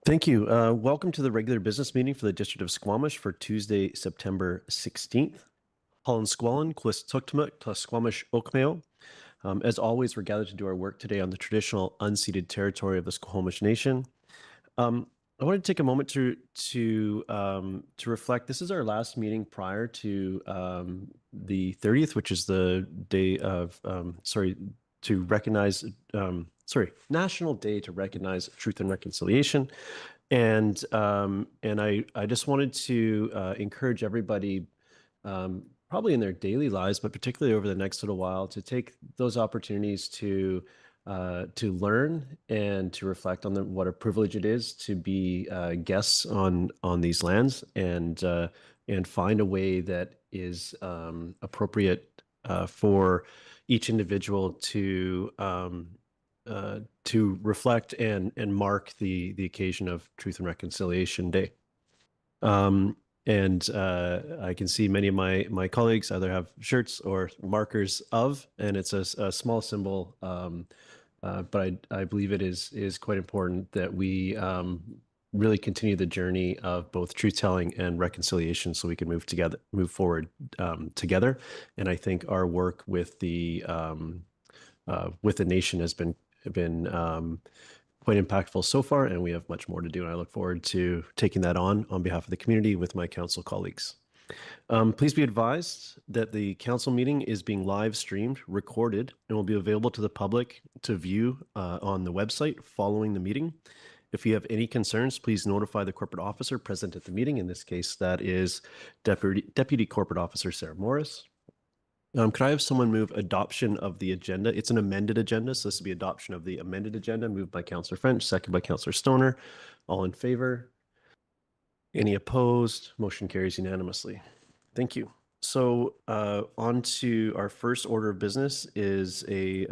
Thank you. Welcome to the regular business meeting for the District of Squamish for Tuesday, September 16th. Holland Squallen, Quis Tuktamuk, to Squamish Oakmail. As always, we're gathered to do our work today on the traditional unceded territory of the Squamish Nation. I want to take a moment to reflect. This is our last meeting prior to the 30th, which is the day of to recognize National Day to recognize truth and reconciliation. And I just wanted to encourage everybody, probably in their daily lives, but particularly over the next little while, to take those opportunities to learn and to reflect on what a privilege it is to be guests on these lands, and find a way that is appropriate for each individual to reflect and mark the occasion of Truth and Reconciliation Day. And I can see many of my colleagues either have shirts or markers of, and it's a small symbol, but I believe it is quite important that we really continue the journey of both truth-telling and reconciliation, so we can move forward together. And I think our work with the nation has been quite impactful so far, and we have much more to do. And I look forward to taking that on behalf of the community with my council colleagues. Please be advised that the council meeting is being live streamed, recorded, and will be available to the public to view on the website following the meeting. If you have any concerns, please notify the corporate officer present at the meeting. In this case, that is Deputy Corporate Officer Sarah Morris. Could I have someone move adoption of the agenda? It's an amended agenda, so this will be adoption of the amended agenda, moved by Councillor French, second by Councillor Stoner. All in favor? Any opposed? Motion carries unanimously. Thank you. So on to our first order of business is a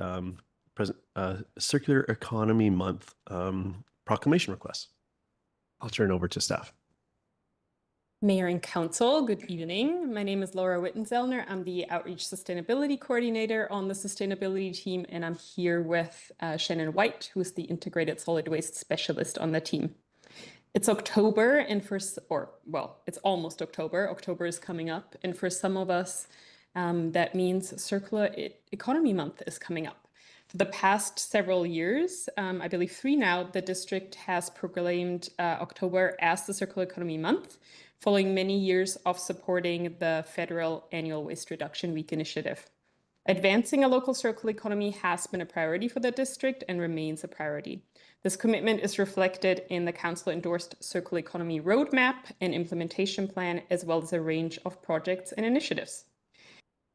Circular Economy Month proclamation request. I'll turn it over to staff. Mayor and Council, good evening. My name is Laura Wittenzellner. I'm the Outreach Sustainability Coordinator on the Sustainability team, and I'm here with Shannon White, who is the Integrated Solid Waste Specialist on the team. It's October, and it's almost October. October is coming up, and for some of us, that means Circular Economy Month is coming up. For the past several years, I believe 3 now, the district has proclaimed October as the Circular Economy Month, following many years of supporting the federal Annual Waste Reduction Week initiative. Advancing a local circular economy has been a priority for the district and remains a priority. This commitment is reflected in the council-endorsed Circular Economy Roadmap and Implementation Plan, as well as a range of projects and initiatives.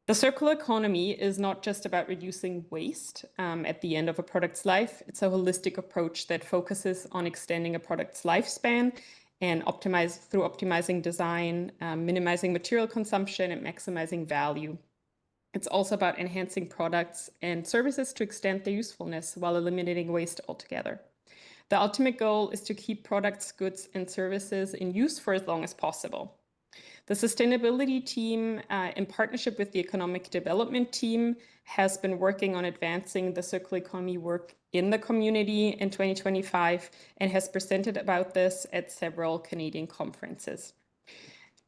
The circular economy is not just about reducing waste at the end of a product's life. It's a holistic approach that focuses on extending a product's lifespan and through optimizing design, minimizing material consumption, and maximizing value. It's also about enhancing products and services to extend their usefulness while eliminating waste altogether. The ultimate goal is to keep products, goods, and services in use for as long as possible. The sustainability team, in partnership with the economic development team, has been working on advancing the circular economy work in the community in 2025 and has presented about this at several Canadian conferences.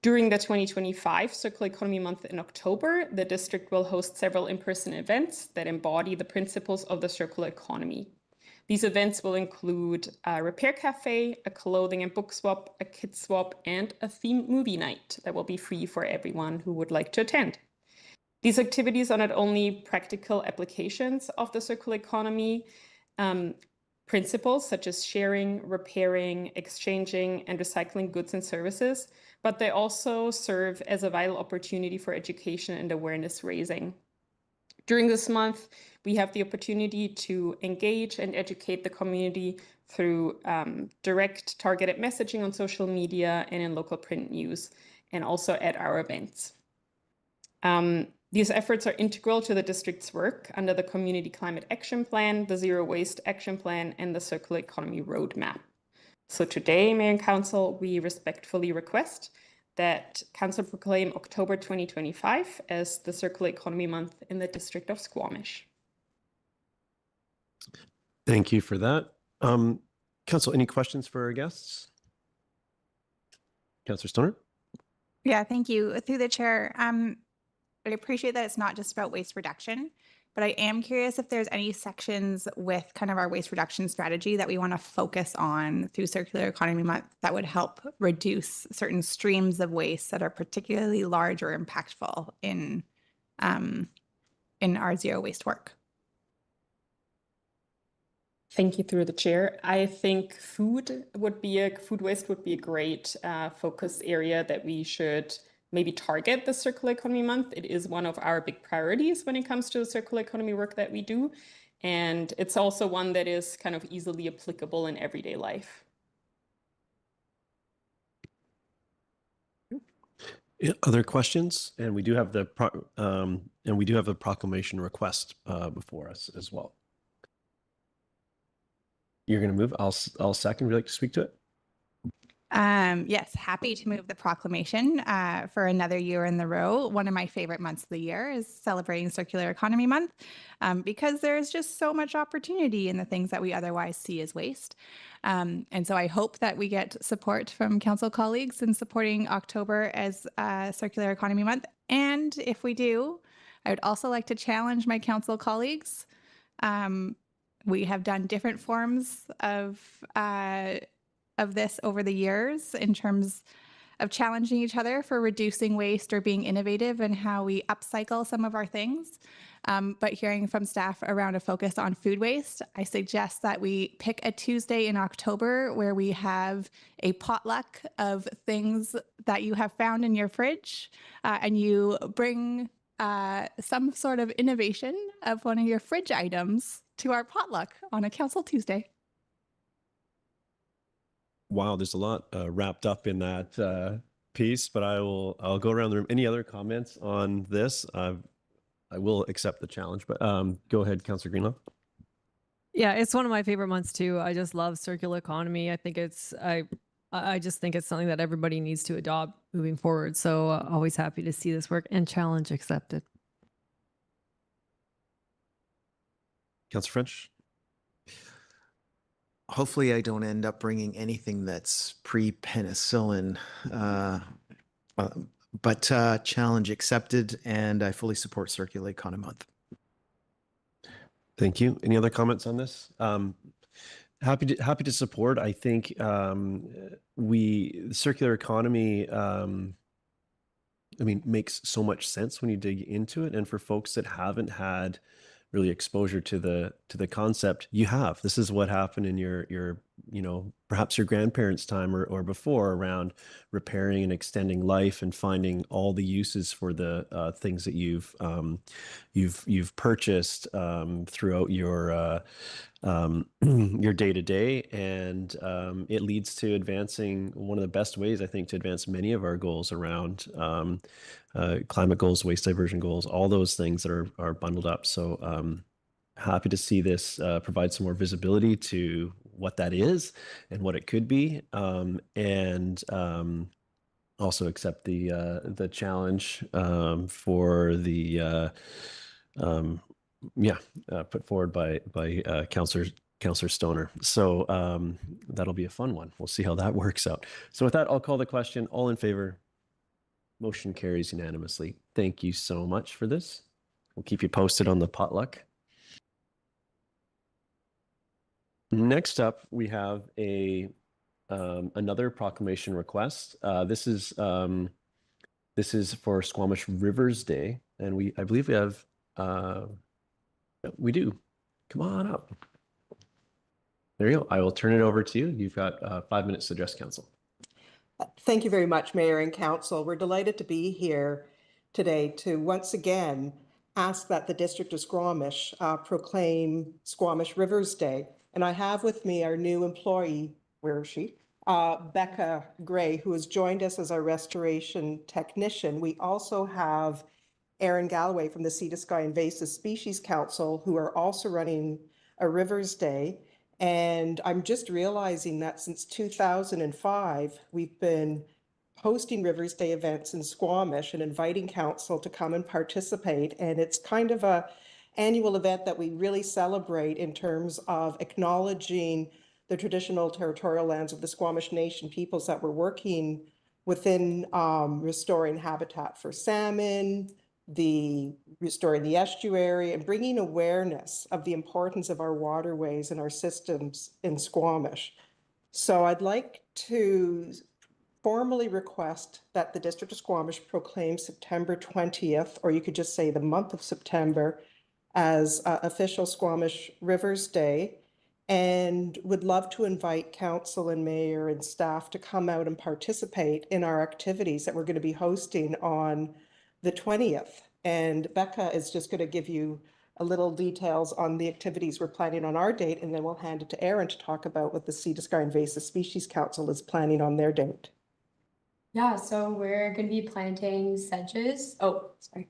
During the 2025 Circular Economy Month in October, the district will host several in-person events that embody the principles of the circular economy. These events will include a repair cafe, a clothing and book swap, a kit swap, and a themed movie night that will be free for everyone who would like to attend. These activities are not only practical applications of the circular economy principles, such as sharing, repairing, exchanging, and recycling goods and services, but they also serve as a vital opportunity for education and awareness raising. During this month, we have the opportunity to engage and educate the community through direct targeted messaging on social media and in local print news, and also at our events. These efforts are integral to the district's work under the Community Climate Action Plan, the Zero Waste Action Plan, and the Circular Economy Roadmap. So today, Mayor and Council, we respectfully request that Council proclaim October 2025 as the Circular Economy Month in the District of Squamish. Thank you for that. Council, any questions for our guests? Councillor Stoner? Yeah, thank you. Through the chair, I appreciate that it's not just about waste reduction, but I am curious if there's any sections with kind of our waste reduction strategy that we want to focus on through Circular Economy Month that would help reduce certain streams of waste that are particularly large or impactful in our zero waste work. Thank you through the chair. I think food waste would be a great focus area that we should maybe target the Circular Economy Month. It is one of our big priorities when it comes to the circular economy work that we do. And it's also one that is kind of easily applicable in everyday life. Other questions? And we do have the proclamation request before us as well. You're going to move. I'll second. Would you like to speak to it? Yes, happy to move the proclamation for another year in the row. One of my favorite months of the year is celebrating Circular Economy Month because there's just so much opportunity in the things that we otherwise see as waste. And so I hope that we get support from council colleagues in supporting October as Circular Economy Month. And if we do, I would also like to challenge my council colleagues. We have done different forms of this over the years in terms of challenging each other for reducing waste or being innovative in how we upcycle some of our things. But hearing from staff around a focus on food waste, I suggest that we pick a Tuesday in October where we have a potluck of things that you have found in your fridge and you bring some sort of innovation of one of your fridge items to our potluck on a council Tuesday. Wow, there's a lot wrapped up in that piece, but I'll go around the room. Any other comments on this? I will accept the challenge, but go ahead, Councillor Greenlaw. Yeah, it's one of my favorite months too. I just love circular economy. I think I just think it's something that everybody needs to adopt moving forward. So always happy to see this work, and challenge accepted. Councillor French. Hopefully I don't end up bringing anything that's pre-penicillin, but challenge accepted, and I fully support Circular Economy Month. Thank you. Any other comments on this? Happy to support. I think circular economy, makes so much sense when you dig into it. And for folks that haven't had really exposure to the concept, this is what happened in your perhaps your grandparents' time or before, around repairing and extending life and finding all the uses for the things that you've purchased throughout your day-to-day, and it leads to advancing one of the best ways, I think, to advance many of our goals around climate goals, waste diversion goals, all those things that are bundled up. So happy to see this provide some more visibility to what that is and what it could be, and also accept the challenge for the put forward by Councillor Stoner. So that'll be a fun one. We'll see how that works out. So with that, I'll call the question. All in favor? Motion carries unanimously. Thank you so much for this. We'll keep you posted on the potluck. Next up, we have another proclamation request. This is for Squamish Rivers Day, and I believe we have. We do. Come on up. There you go. I will turn it over to you. You've got 5 minutes to address council. Thank you very much, Mayor and Council. We're delighted to be here today to once again ask that the District of Squamish proclaim Squamish Rivers Day. And I have with me our new employee, where is she? Becca Gray, who has joined us as our restoration technician. We also have Aaron Galloway from the Sea to Sky Invasive Species Council, who are also running a Rivers Day. And I'm just realizing that since 2005, we've been hosting Rivers Day events in Squamish and inviting council to come and participate. And it's kind of a annual event that we really celebrate in terms of acknowledging the traditional territorial lands of the Squamish Nation peoples that were working within restoring habitat for salmon, restoring the estuary, and bringing awareness of the importance of our waterways and our systems in Squamish. So I'd like to formally request that the District of Squamish proclaim September 20th, or you could just say the month of September, as official Squamish Rivers Day, and would love to invite council and mayor and staff to come out and participate in our activities that we're going to be hosting on the 20th. And Becca is just going to give you a little details on the activities we're planning on our date, and then we'll hand it to Erin to talk about what the Sea to Sky Invasive Species Council is planning on their date. Yeah, so we're going to be planting sedges. Oh, sorry.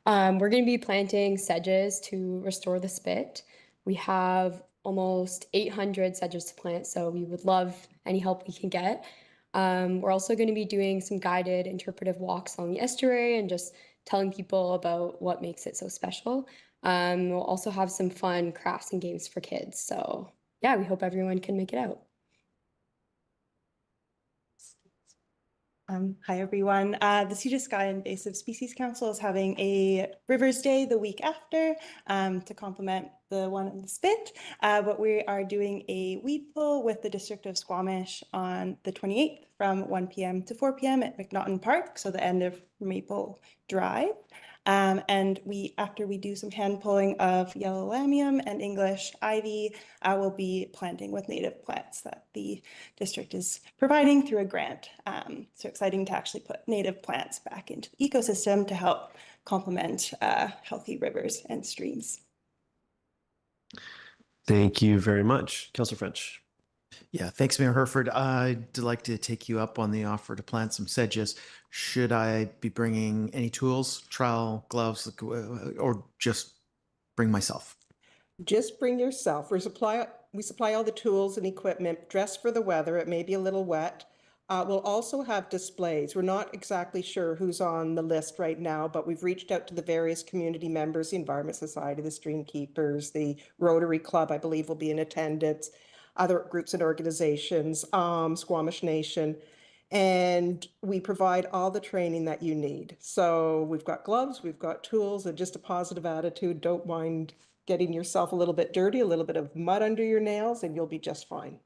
We're going to be planting sedges to restore the spit. We have almost 800 sedges to plant, so we would love any help we can get. We're also going to be doing some guided interpretive walks along the estuary and just telling people about what makes it so special. We'll also have some fun crafts and games for kids. So yeah, we hope everyone can make it out. Hi, everyone. The Sea to Sky Invasive Species Council is having a Rivers Day the week after to complement the one in the spit. But we are doing a weed pull with the District of Squamish on the 28th from 1 p.m. to 4 p.m. at McNaughton Park, so the end of Maple Drive. And after we do some hand pulling of yellow lamium and English ivy, we'll be planting with native plants that the district is providing through a grant. So exciting to actually put native plants back into the ecosystem to help complement healthy rivers and streams. Thank you very much. Councillor French. Yeah, thanks, Mayor Herford. I'd like to take you up on the offer to plant some sedges. Should I be bringing any tools, trowel, gloves, or just bring myself? Just bring yourself. We supply all the tools and equipment, dress for the weather. It may be a little wet. We'll also have displays. We're not exactly sure who's on the list right now, but we've reached out to the various community members, the Environment Society, the Stream Keepers, the Rotary Club, I believe will be in attendance, other groups and organizations, Squamish Nation, and we provide all the training that you need. So we've got gloves, we've got tools, and just a positive attitude. Don't mind getting yourself a little bit dirty, a little bit of mud under your nails, and you'll be just fine.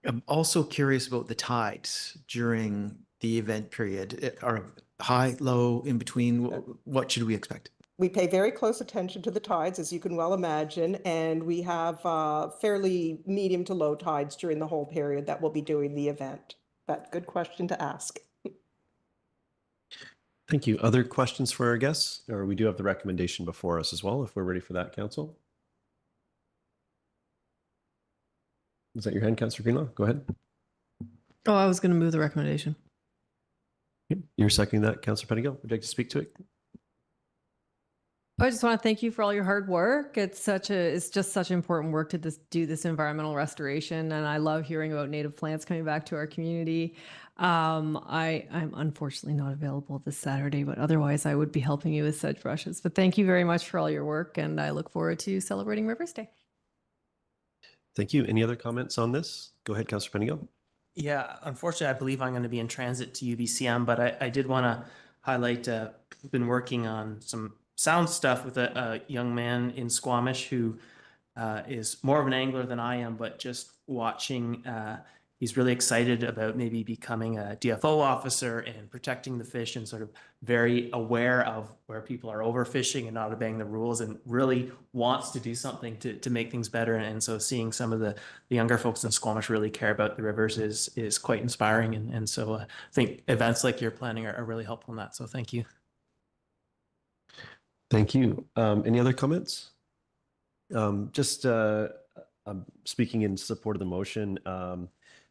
I'm also curious about the tides during the event period. Are high, low, in between? What should we expect? We pay very close attention to the tides, as you can well imagine, and we have fairly medium to low tides during the whole period that we'll be doing the event. But good question to ask. Thank you. Other questions for our guests? Or we do have the recommendation before us as well, if we're ready for that, Council. Is that your hand, Councillor Greenlaw? Go ahead. Oh, I was going to move the recommendation. You're seconding that, Councillor Pettigill. Would you like to speak to it? I just want to thank you for all your hard work. It's just such important work to do this environmental restoration, and I love hearing about native plants coming back to our community. I'm unfortunately not available this Saturday, but otherwise I would be helping you with sedge brushes. But thank you very much for all your work, and I look forward to celebrating Rivers Day. Thank you. Any other comments on this? Go ahead, Councillor Pettigill. Yeah, unfortunately, I believe I'm going to be in transit to UBCM, but I did want to highlight, I've been working on some sound stuff with a young man in Squamish who is more of an angler than I am, but just watching, he's really excited about maybe becoming a DFO officer and protecting the fish, and sort of very aware of where people are overfishing and not obeying the rules, and really wants to do something to make things better. And so seeing some of the younger folks in Squamish really care about the rivers is quite inspiring. And so I think events like you're planning are really helpful in that. So thank you. Thank you. Any other comments? Just speaking in support of the motion,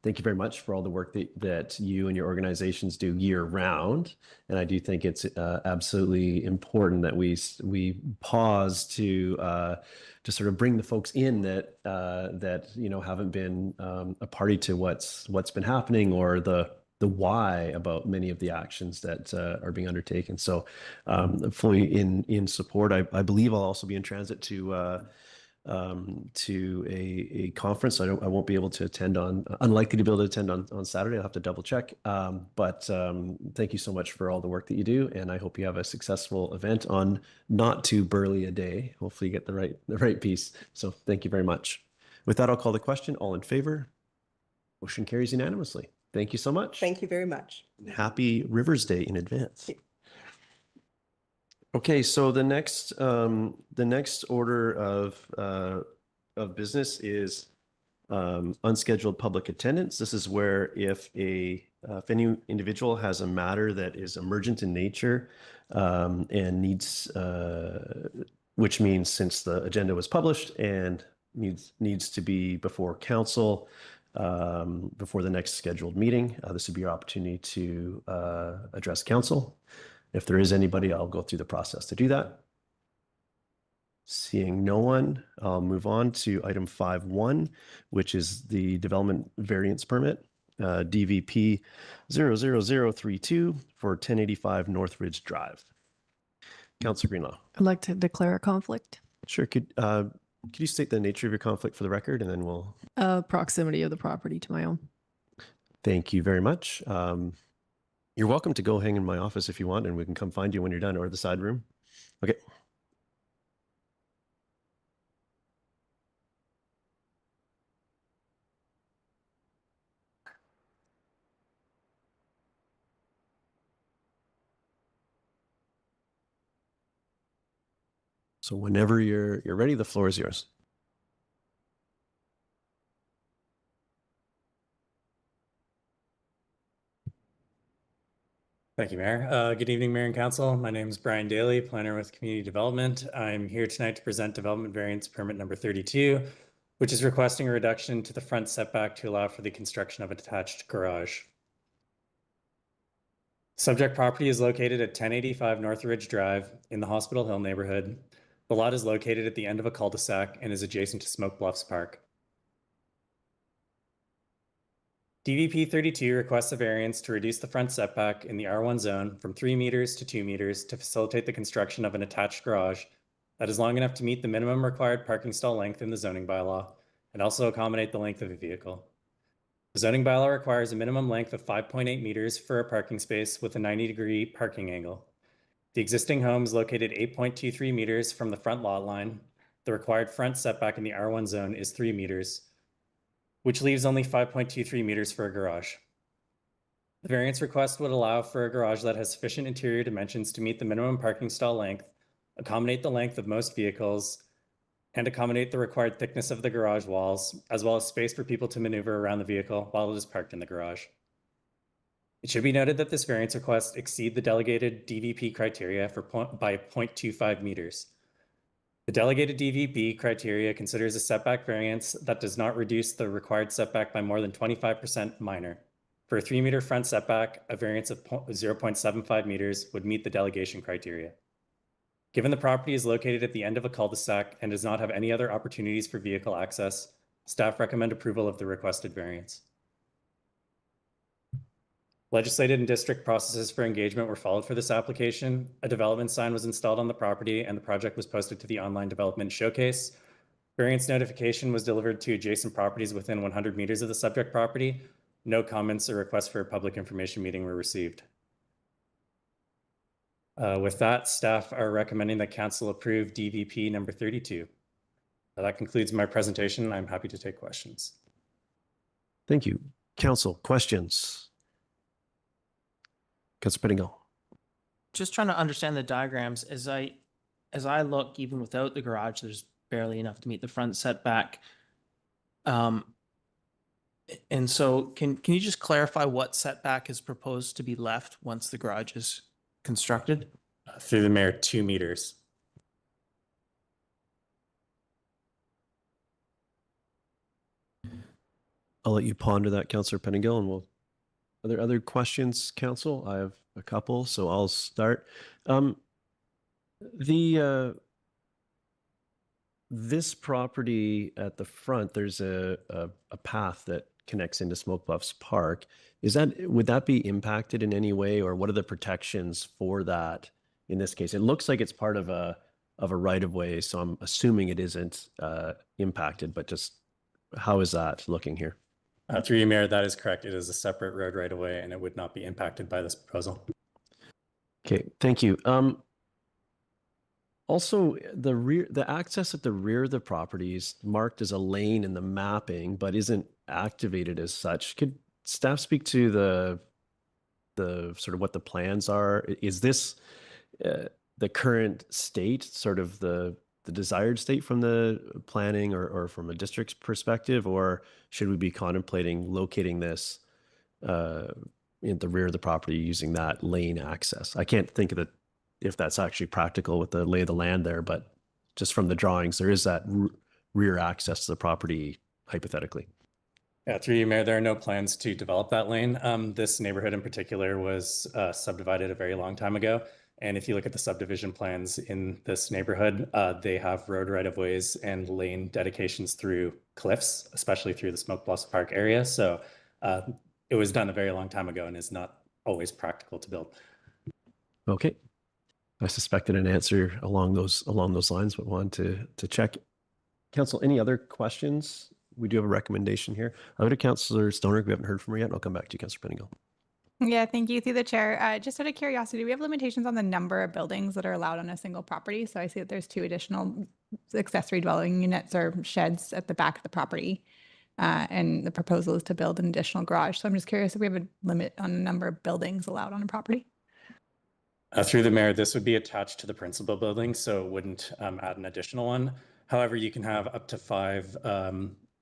thank you very much for all the work that you and your organizations do year round. And I do think it's absolutely important that we pause to sort of bring the folks in that haven't been a party to what's been happening, or the why about many of the actions that are being undertaken. So fully in support. I believe I'll also be in transit to to a conference. I won't be able to attend unlikely to be able to attend on Saturday. I'll have to double check. But thank you so much for all the work that you do. And I hope you have a successful event on not too burly a day. Hopefully you get the right piece. So thank you very much. With that, I'll call the question. All in favor? Motion carries unanimously. Thank you so much. Thank you very much. Happy Rivers Day in advance. Okay, so the next order of business is unscheduled public attendance. This is where if any individual has a matter that is emergent in nature and needs, which means since the agenda was published and needs to be before council before the next scheduled meeting, this would be your opportunity to address council. If there is anybody, I'll go through the process to do that. Seeing no one, I'll move on to item 5.1, which is the Development Variance Permit, DVP 00032 for 1085 Northridge Drive. Councilor Greenlaw. I'd like to declare a conflict. Sure. Could you state the nature of your conflict for the record, and then we'll... Proximity of the property to my own. Thank you very much. You're welcome to go hang in my office if you want, and we can come find you when you're done, or the side room. Okay. So whenever you're ready, the floor is yours. Thank you, Mayor. Good evening, Mayor and Council. My name is Brian Daly, planner with Community Development. I'm here tonight to present Development Variance Permit number 32, which is requesting a reduction to the front setback to allow for the construction of a detached garage. Subject property is located at 1085 Northridge Drive in the Hospital Hill neighborhood. The lot is located at the end of a cul-de-sac and is adjacent to Smoke Bluffs Park. DVP 32 requests a variance to reduce the front setback in the R1 zone from 3 meters to 2 meters to facilitate the construction of an attached garage that is long enough to meet the minimum required parking stall length in the zoning bylaw and also accommodate the length of a vehicle. The zoning bylaw requires a minimum length of 5.8 meters for a parking space with a 90-degree parking angle. The existing home is located 8.23 meters from the front lot line. The required front setback in the R1 zone is 3 meters, which leaves only 5.23 meters for a garage. The variance request would allow for a garage that has sufficient interior dimensions to meet the minimum parking stall length, accommodate the length of most vehicles, and accommodate the required thickness of the garage walls, as well as space for people to maneuver around the vehicle while it is parked in the garage. It should be noted that this variance request exceeds the delegated DVP criteria by 0.25 meters. The delegated DVP criteria considers a setback variance that does not reduce the required setback by more than 25% minor. For a 3-meter front setback, a variance of 0.75 meters would meet the delegation criteria. Given the property is located at the end of a cul-de-sac and does not have any other opportunities for vehicle access, staff recommend approval of the requested variance. Legislative and district processes for engagement were followed for this application. A development sign was installed on the property and the project was posted to the online development showcase. Variance notification was delivered to adjacent properties within 100 meters of the subject property. No comments or requests for a public information meeting were received. With that, staff are recommending that council approve DVP number 32. That concludes my presentation. I'm happy to take questions. Thank you. Council, questions? Councilor Pettingill. Just trying to understand the diagrams. As I look, even without the garage, there's barely enough to meet the front setback. And so can you just clarify what setback is proposed to be left once the garage is constructed? Through the mayor, 2 meters. I'll let you ponder that, Councilor Pettingill, and are there other questions, Council? I have a couple, so I'll start. This property at the front, there's a path that connects into Smoke Bluffs Park. Would that be impacted in any way, or what are the protections for that in this case? It looks like it's part of a of a right of way. So I'm assuming it isn't impacted, but just how is that looking here? Through you, Mayor, that is correct. It is a separate road right away, and it would not be impacted by this proposal. Okay, thank you. Also, the access at the rear of the property is marked as a lane in the mapping, but isn't activated as such. Could staff speak to the sort of what the plans are? Is this the current state, sort of the desired state from the planning or from a district's perspective, or should we be contemplating locating this in the rear of the property using that lane access? I can't think of it if that's actually practical with the lay of the land there, but just from the drawings, there is that rear access to the property hypothetically. Yeah, through you, Mayor, there are no plans to develop that lane. This neighborhood in particular was subdivided a very long time ago. And if you look at the subdivision plans in this neighborhood, they have road right-of-ways and lane dedications through cliffs, especially through the Smoke Blossom Park area. So it was done a very long time ago and is not always practical to build. Okay. I suspected an answer along those lines, but wanted to check. Council, any other questions? We do have a recommendation here. I'll go to Councillor Stoner. We haven't heard from her yet. And I'll come back to you, Councillor Penigal. Yeah, thank you. Through the chair. Just out of curiosity, do we have limitations on the number of buildings that are allowed on a single property? So I see that there's 2 additional accessory dwelling units or sheds at the back of the property. And the proposal is to build an additional garage. So I'm just curious if we have a limit on the number of buildings allowed on a property. Through the Mayor, this would be attached to the principal building, so it wouldn't add an additional one. However, you can have up to 5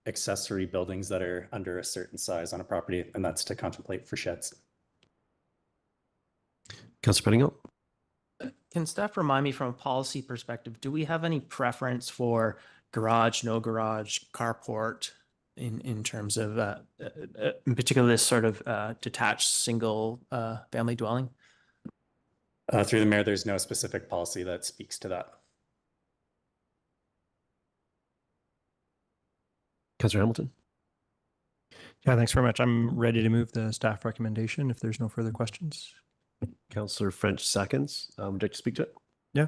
accessory buildings that are under a certain size on a property, and that's to contemplate for sheds. Councillor Penigal. Can staff remind me from a policy perspective, do we have any preference for garage, no garage, carport in terms of, in particular, this sort of detached single family dwelling? Through the Mayor, there's no specific policy that speaks to that. Councillor Hamilton. Yeah, thanks very much. I'm ready to move the staff recommendation if there's no further questions. Councillor French seconds. Would you like to speak to it? Yeah,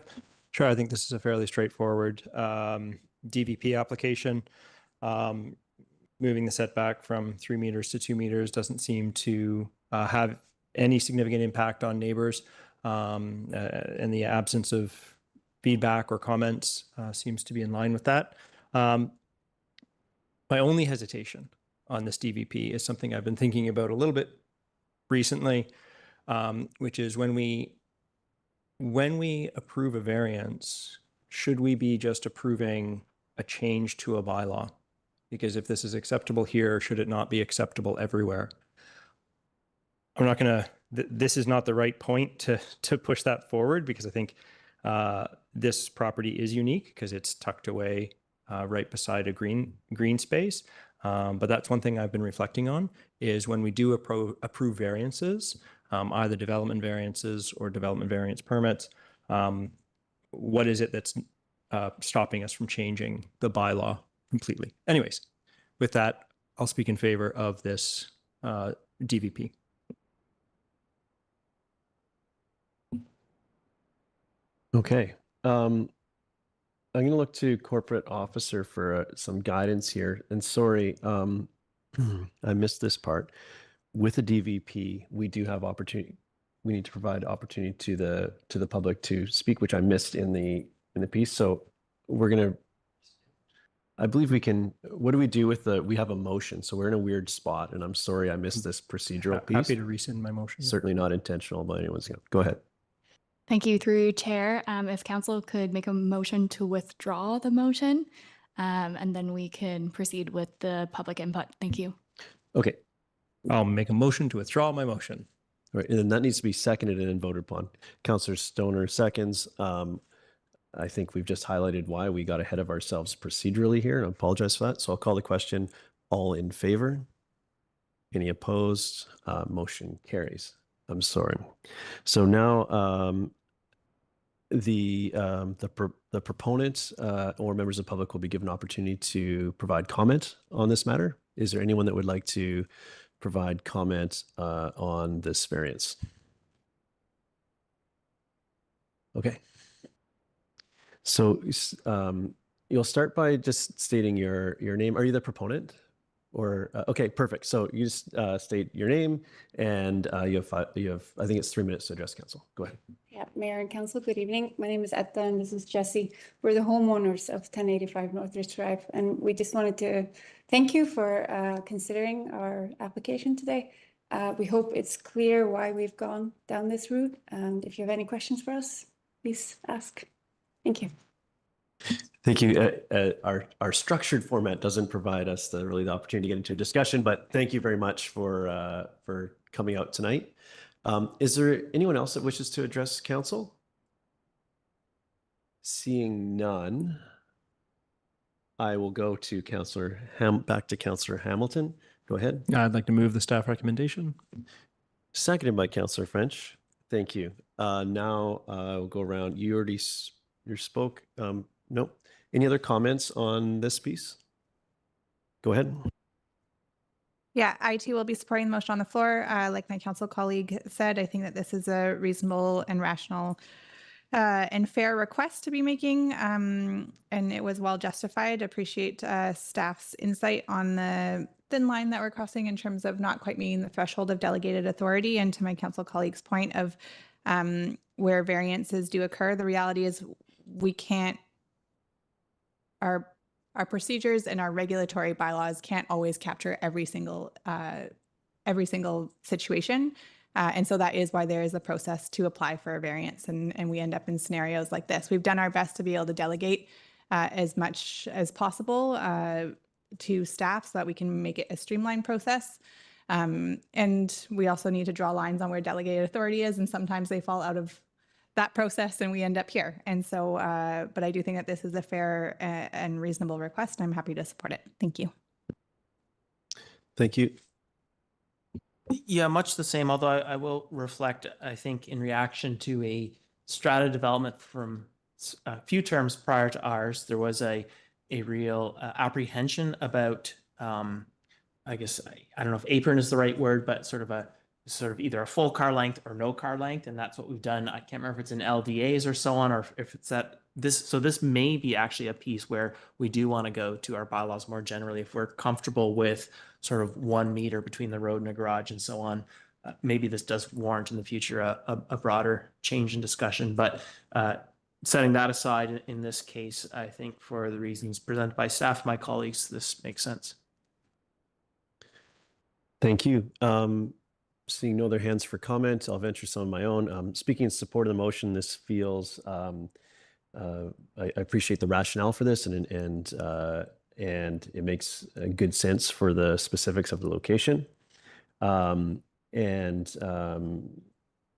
sure. I think this is a fairly straightforward DVP application. Moving the setback from 3 meters to 2 meters doesn't seem to have any significant impact on neighbors. And the absence of feedback or comments seems to be in line with that. My only hesitation on this DVP is something I've been thinking about a little bit recently, which is when we approve a variance, should we be just approving a change to a bylaw? Because if this is acceptable here, should it not be acceptable everywhere? I'm not going to, this is not the right point to push that forward, because I think this property is unique because it's tucked away right beside a green space. But that's one thing I've been reflecting on, is when we do approve variances, either development variances or development variance permits, what is it that's stopping us from changing the bylaw completely? Anyways, with that, I'll speak in favor of this DVP. Okay. I'm going to look to corporate officer for some guidance here. And sorry, I missed this part. With the DVP, we do have opportunity. We need to provide opportunity to the public to speak, which I missed in the piece. So we're going to, I believe we can, what do we do with we have a motion. So we're in a weird spot, and I'm sorry I missed this procedural piece. Happy to rescind my motion. Certainly not intentional by anyone's. Go ahead. Thank you. Through Chair, if Council could make a motion to withdraw the motion, and then we can proceed with the public input. Thank you. Okay. I'll make a motion to withdraw my motion. All right, and then that needs to be seconded and then voted upon. Councillor Stoner seconds. I think we've just highlighted why we got ahead of ourselves procedurally here, and I apologize for that. So I'll call the question. All in favor? Any opposed? Motion carries. I'm sorry. So now the proponents or members of the public will be given opportunity to provide comment on this matter. Is there anyone that would like to provide comment on this variance? Okay. So you'll start by just stating your name. Are you the proponent? Or okay, perfect. So you just state your name, and you have I think it's 3 minutes to address council. Go ahead. Yeah, Mayor and Council, good evening. My name is Edith and this is Jessie. We're the homeowners of 1085 Northridge Drive, and we just wanted to thank you for considering our application today. We hope it's clear why we've gone down this route, and if you have any questions for us, please ask. Thank you. Thank you. Our structured format doesn't provide us really the opportunity to get into a discussion, but thank you very much for coming out tonight. Is there anyone else that wishes to address council? Seeing none, I will go to back to Councillor Hamilton. Go ahead. I'd like to move the staff recommendation. Seconded by Councillor French. Thank you. Now we'll go around. You already spoke. Nope. Any other comments on this piece? Go ahead. Yeah, I too will be supporting the motion on the floor. Like my council colleague said, I think that this is a reasonable and rational and fair request to be making, and it was well justified. Appreciate staff's insight on the thin line that we're crossing in terms of not quite meeting the threshold of delegated authority. And to my council colleague's point of where variances do occur, the reality is we can't, our procedures and our regulatory bylaws can't always capture every single situation. And so that is why there is a process to apply for a variance, and we end up in scenarios like this. We've done our best to be able to delegate as much as possible to staff so that we can make it a streamlined process. And we also need to draw lines on where delegated authority is, and sometimes they fall out of that process and we end up here. And so, but I do think that this is a fair and reasonable request. I'm happy to support it. Thank you. Thank you. Yeah, much the same, although I will reflect, I think, in reaction to a strata development from a few terms prior to ours, there was a real apprehension about, I guess, I don't know if apron is the right word, but sort of either a full car length or no car length. And that's what we've done. I can't remember if it's in LDAs or so on, or if it's so this may be actually a piece where we do want to go to our bylaws more generally. If we're comfortable with sort of 1 meter between the road and a garage and so on, maybe this does warrant in the future a broader change in discussion. But setting that aside, in this case, I think for the reasons presented by staff, my colleagues, this makes sense. Thank you. Seeing no other hands for comment, I'll venture some of my own. Speaking in support of the motion, this feels, I appreciate the rationale for this, and it makes good sense for the specifics of the location. And a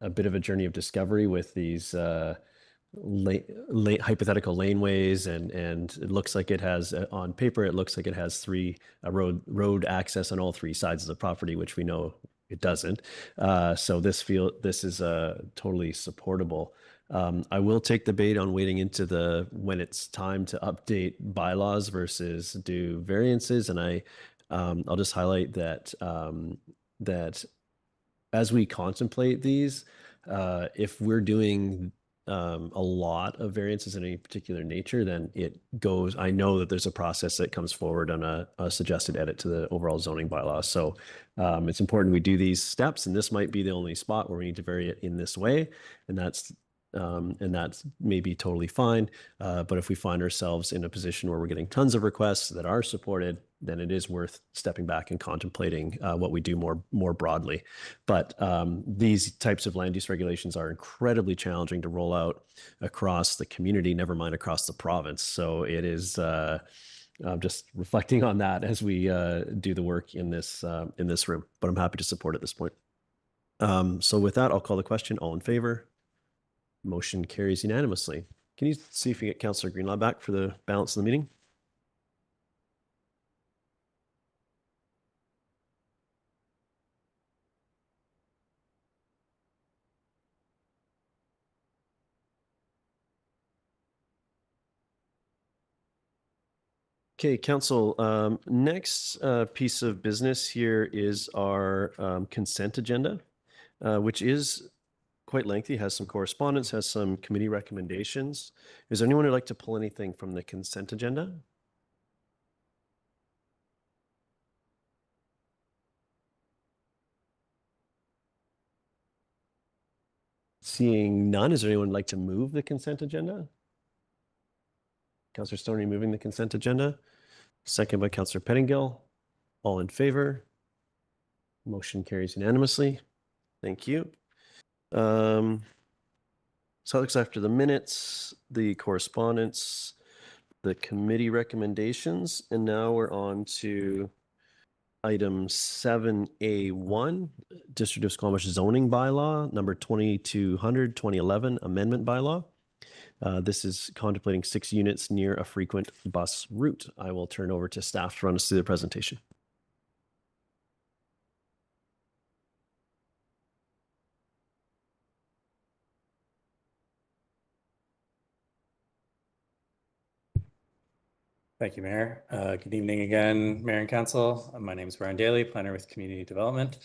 bit of a journey of discovery with these hypothetical laneways, and it looks like it has, on paper, it looks like it has road access on all 3 sides of the property, which we know it doesn't. So this is totally supportable. I will take the bait on waiting into when it's time to update bylaws versus do variances, and I'll just highlight that that as we contemplate these, if we're doing a lot of variances in any particular nature, then I know that there's a process that comes forward on a suggested edit to the overall zoning bylaws. So it's important we do these steps, and this might be the only spot where we need to vary it in this way. And that's maybe totally fine. But if we find ourselves in a position where we're getting tons of requests that are supported, then it is worth stepping back and contemplating what we do more broadly. But these types of land use regulations are incredibly challenging to roll out across the community, never mind across the province. So it is just reflecting on that as we do the work in this room. But I'm happy to support at this point. So with that, I'll call the question. All in favor? Motion carries unanimously. Can you see if you get Councillor Greenlaw back for the balance of the meeting? Okay, Council, next piece of business here is our consent agenda, which is quite lengthy, has some correspondence, has some committee recommendations. Is there anyone who'd like to pull anything from the consent agenda? Seeing none, is there anyone who'd like to move the consent agenda? Councillor Stoney moving the consent agenda, second by Councillor Pettingill. All in favor? Motion carries unanimously. Thank you. So that looks after the minutes, the correspondence, the committee recommendations, and now we're on to item 7A1, District of Squamish zoning bylaw, number 2200, 2011 amendment bylaw. This is contemplating 6 units near a frequent bus route. I will turn over to staff to run us through the presentation. Thank you, Mayor. Good evening again, Mayor and Council. My name is Brian Daly, planner with Community Development.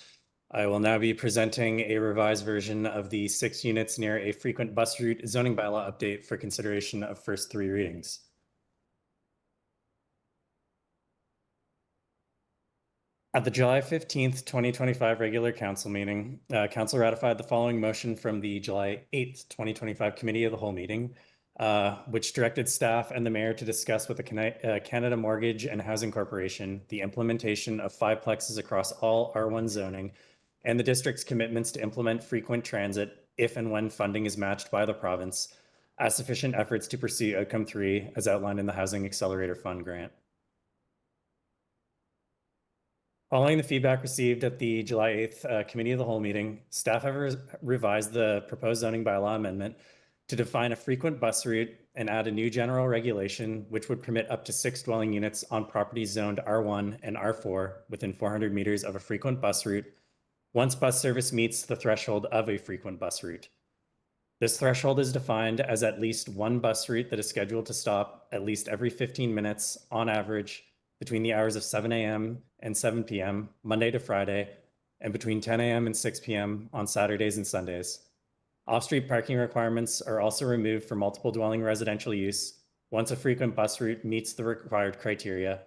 I will now be presenting a revised version of the 6 units near a frequent bus route zoning bylaw update for consideration of first 3 readings. At the July 15th, 2025 regular council meeting, council ratified the following motion from the July 8th, 2025 committee of the whole meeting, which directed staff and the mayor to discuss with the Canada Mortgage and Housing Corporation the implementation of 5 plexes across all R1 zoning and the district's commitments to implement frequent transit if and when funding is matched by the province as sufficient efforts to pursue outcome 3 as outlined in the Housing Accelerator Fund grant. Following the feedback received at the July 8th committee of the whole meeting, staff have revised the proposed zoning bylaw amendment to define a frequent bus route and add a new general regulation which would permit up to 6 dwelling units on properties zoned R1 and R4 within 400 meters of a frequent bus route once bus service meets the threshold of a frequent bus route. This threshold is defined as at least 1 bus route that is scheduled to stop at least every 15 minutes on average between the hours of 7 a.m. and 7 p.m. Monday to Friday, and between 10 a.m. and 6 p.m. on Saturdays and Sundays. Off-street parking requirements are also removed for multiple dwelling residential use once a frequent bus route meets the required criteria,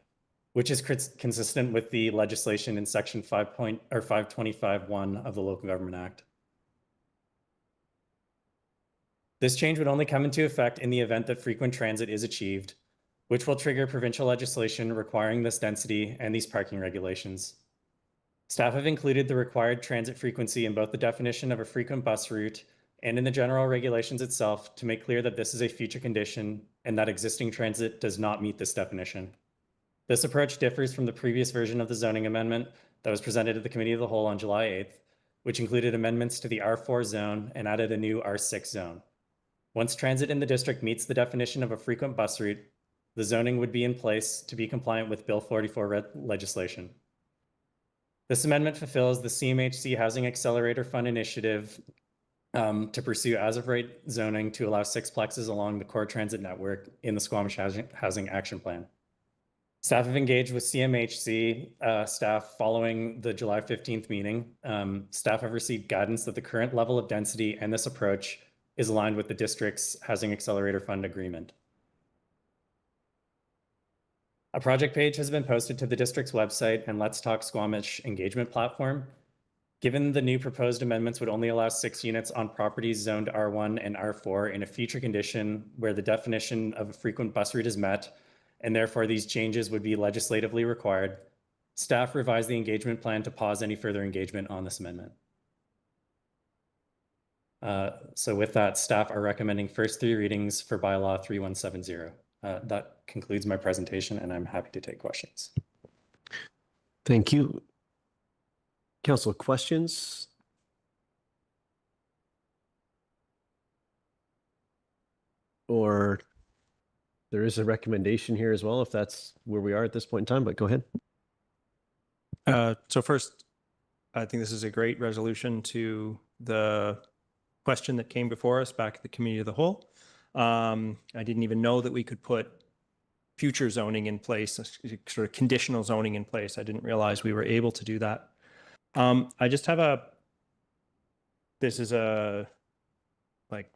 which is consistent with the legislation in section 525(1) of the Local Government Act. This change would only come into effect in the event that frequent transit is achieved, which will trigger provincial legislation requiring this density and these parking regulations. Staff have included the required transit frequency in both the definition of a frequent bus route and in the general regulations itself to make clear that this is a future condition and that existing transit does not meet this definition. This approach differs from the previous version of the zoning amendment that was presented at the Committee of the Whole on July 8th, which included amendments to the R4 zone and added a new R6 zone. Once transit in the district meets the definition of a frequent bus route, the zoning would be in place to be compliant with Bill 44 legislation. This amendment fulfills the CMHC Housing Accelerator Fund initiative to pursue as-of-right zoning to allow 6 plexes along the core transit network in the Squamish Housing Action Plan. Staff have engaged with CMHC staff following the July 15th meeting. Staff have received guidance that the current level of density and this approach is aligned with the district's Housing Accelerator Fund agreement. A project page has been posted to the district's website and Let's Talk Squamish engagement platform. Given the new proposed amendments would only allow 6 units on properties zoned R1 and R4 in a future condition where the definition of a frequent bus route is met, and therefore these changes would be legislatively required, staff revised the engagement plan to pause any further engagement on this amendment. So with that, staff are recommending first 3 readings for bylaw 3170. That concludes my presentation and I'm happy to take questions. Thank you. Council, questions? Or there is a recommendation here as well, if that's where we are at this point in time, but go ahead. So first, I think this is a great resolution to the question that came before us back at the Committee of the Whole. I didn't even know that we could put future zoning in place, sort of conditional zoning in place. I didn't realize we were able to do that. I just have this is a like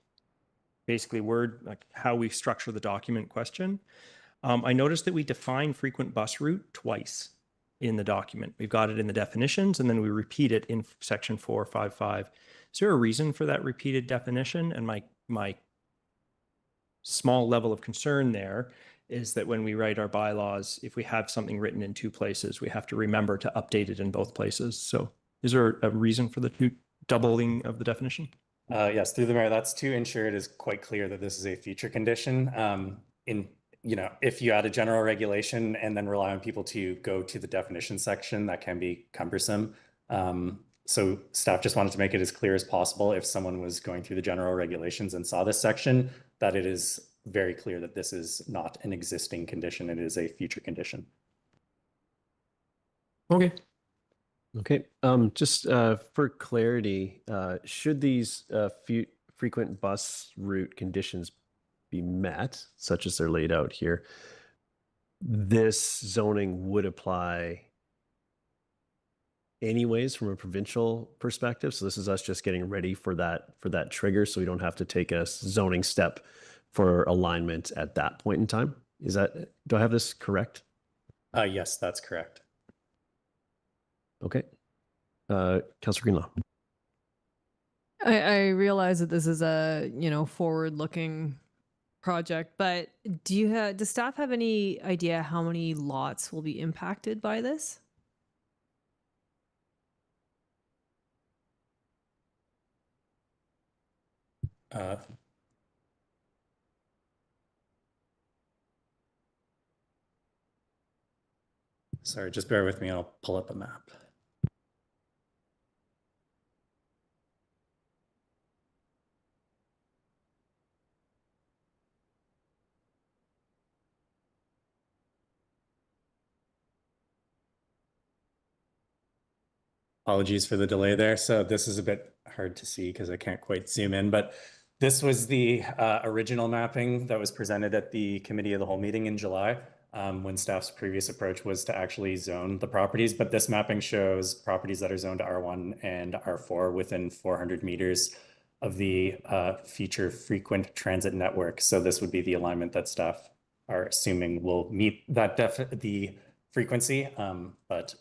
basically word, like how we structure the document question. I noticed that we define frequent bus route twice in the document. We've got it in the definitions, and then we repeat it in section 455. Is there a reason for that repeated definition? And my small level of concern there is that when we write our bylaws, if we have something written in two places, we have to remember to update it in both places. So is there a reason for the doubling of the definition? Yes, through the mayor, that's to ensure it is quite clear that this is a future condition. If you add a general regulation and then rely on people to go to the definition section, that can be cumbersome. So staff just wanted to make it as clear as possible if someone was going through the general regulations and saw this section, that it is very clear that this is not an existing condition, it is a future condition. Okay. Okay, just for clarity, should these frequent bus route conditions be met, such as they're laid out here, this zoning would apply anyways from a provincial perspective. So this is us just getting ready for that trigger, so we don't have to take a zoning step for alignment at that point in time. Do I have this correct? Yes, that's correct. Okay. Councillor Greenlaw. I realize that this is a, forward-looking project, but does staff have any idea how many lots will be impacted by this? Sorry, just bear with me. I'll pull up a map. Apologies for the delay there. So this is a bit hard to see because I can't quite zoom in, but this was the original mapping that was presented at the committee of the whole meeting in July, when staff's previous approach was to actually zone the properties. But this mapping shows properties that are zoned to R1 and R4 within 400 meters of the future frequent transit network. So this would be the alignment that staff are assuming will meet that the frequency, but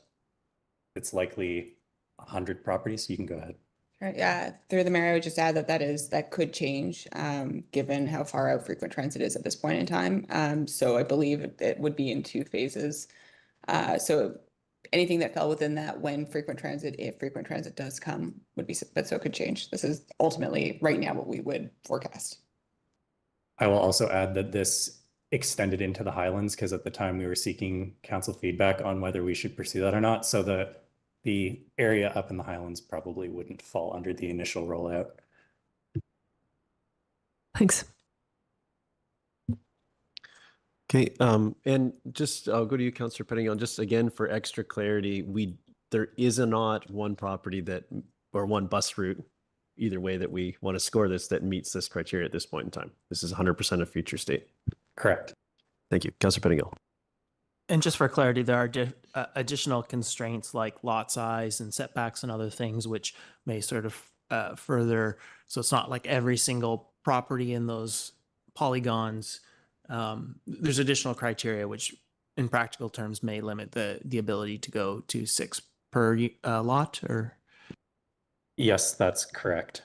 it's likely 100 properties. So you can go ahead. Right, yeah, through the mayor, I would just add that could change given how far out frequent transit is at this point in time. So I believe it would be in two phases. So anything that fell within that when frequent transit, if frequent transit does come, would be, but so it could change. This is ultimately right now what we would forecast. I will also add that this extended into the Highlands because at the time we were seeking council feedback on whether we should pursue that or not. So the area up in the Highlands probably wouldn't fall under the initial rollout. Thanks. Okay, and just I'll go to you, Councillor Pettingell. Just again for extra clarity, there is not one property or one bus route, either way that we want to score this, that meets this criteria at this point in time. This is 100% a future state. Correct. Thank you, Councillor Pettingell. And just for clarity, there are additional constraints like lot size and setbacks and other things which may sort of further. So it's not like every single property in those polygons. There's additional criteria which in practical terms may limit the ability to go to 6 per lot or? Yes, that's correct.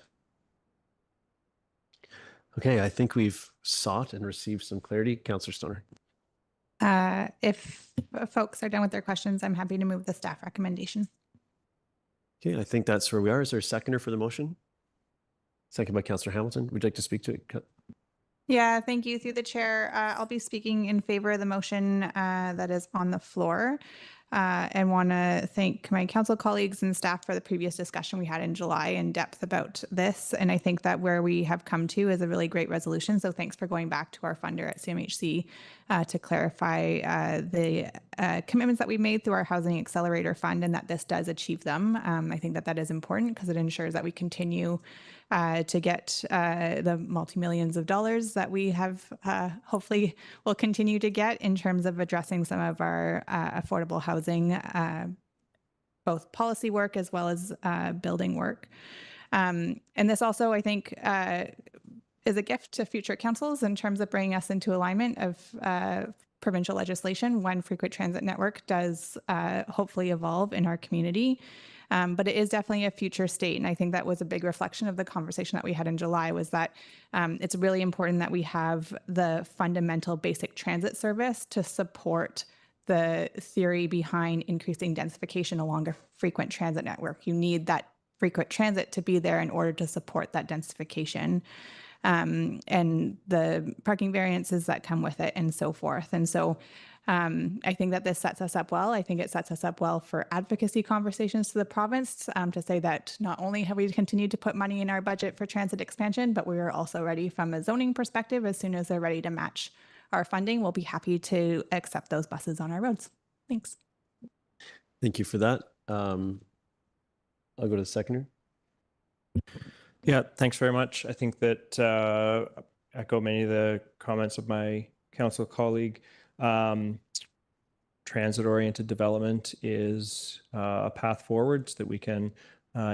Okay, I think we've sought and received some clarity. Councillor Stoner. If folks are done with their questions, I'm happy to move the staff recommendation. Okay, I think that's where we are. Is there a seconder for the motion? Second by Councillor Hamilton. Would you like to speak to it? Yeah, thank you. Through the chair, I'll be speaking in favor of the motion that is on the floor. And want to thank my council colleagues and staff for the previous discussion we had in July in depth about this. And I think that where we have come to is a really great resolution. So thanks for going back to our funder at CMHC to clarify the commitments that we made through our Housing Accelerator Fund and that this does achieve them. I think that is important because it ensures that we continue to get the multi-millions of dollars that we have hopefully will continue to get in terms of addressing some of our affordable housing, both policy work as well as building work. And this also, I think, is a gift to future councils in terms of bringing us into alignment of provincial legislation when frequent transit network does hopefully evolve in our community. But it is definitely a future state. And I think that was a big reflection of the conversation that we had in July, was that it's really important that we have the fundamental basic transit service to support the theory behind increasing densification along a frequent transit network. You need that frequent transit to be there in order to support that densification. And the parking variances that come with it and so forth. And so I think that this sets us up well. I think it sets us up well for advocacy conversations to the province to say that not only have we continued to put money in our budget for transit expansion, but we are also ready from a zoning perspective. As soon as they're ready to match our funding, we'll be happy to accept those buses on our roads. Thanks. Thank you for that. I'll go to the seconder. Yeah, thanks very much. I think that echo many of the comments of my council colleague. Transit-oriented development is a path forward so that we can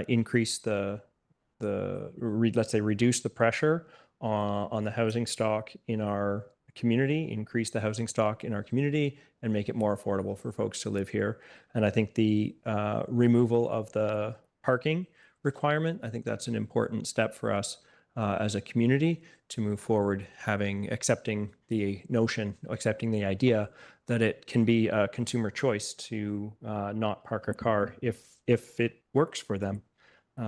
increase let's say reduce the pressure on the housing stock in our community, increase the housing stock in our community, and make it more affordable for folks to live here. And I think the removal of the parking requirement, I think that's an important step for us as a community to move forward, accepting the idea that it can be a consumer choice to not park a car if it works for them.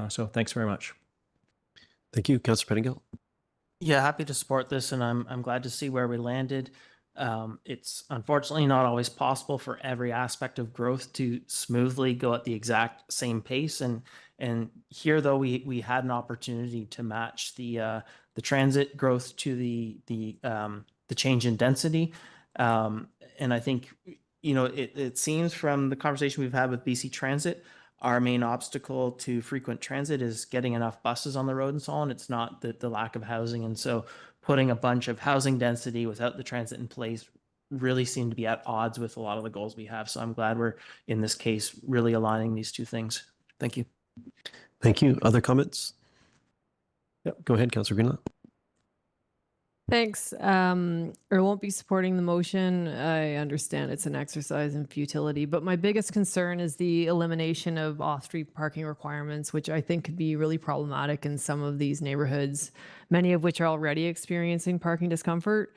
So thanks very much. Thank you, Councillor Pettingill. Yeah, happy to support this, and I'm glad to see where we landed. It's unfortunately not always possible for every aspect of growth to smoothly go at the exact same pace, and here though we had an opportunity to match the transit growth to the change in density, and I think it seems from the conversation we've had with BC Transit, our main obstacle to frequent transit is getting enough buses on the road and so on. It's not the lack of housing. And so putting a bunch of housing density without the transit in place really seemed to be at odds with a lot of the goals we have. So I'm glad we're, in this case, really aligning these two things. Thank you. Thank you. Other comments? Yep, go ahead, Councillor Greenlaw. Thanks. I won't be supporting the motion. I understand it's an exercise in futility, but my biggest concern is the elimination of off-street parking requirements, which I think could be really problematic in some of these neighborhoods, many of which are already experiencing parking discomfort.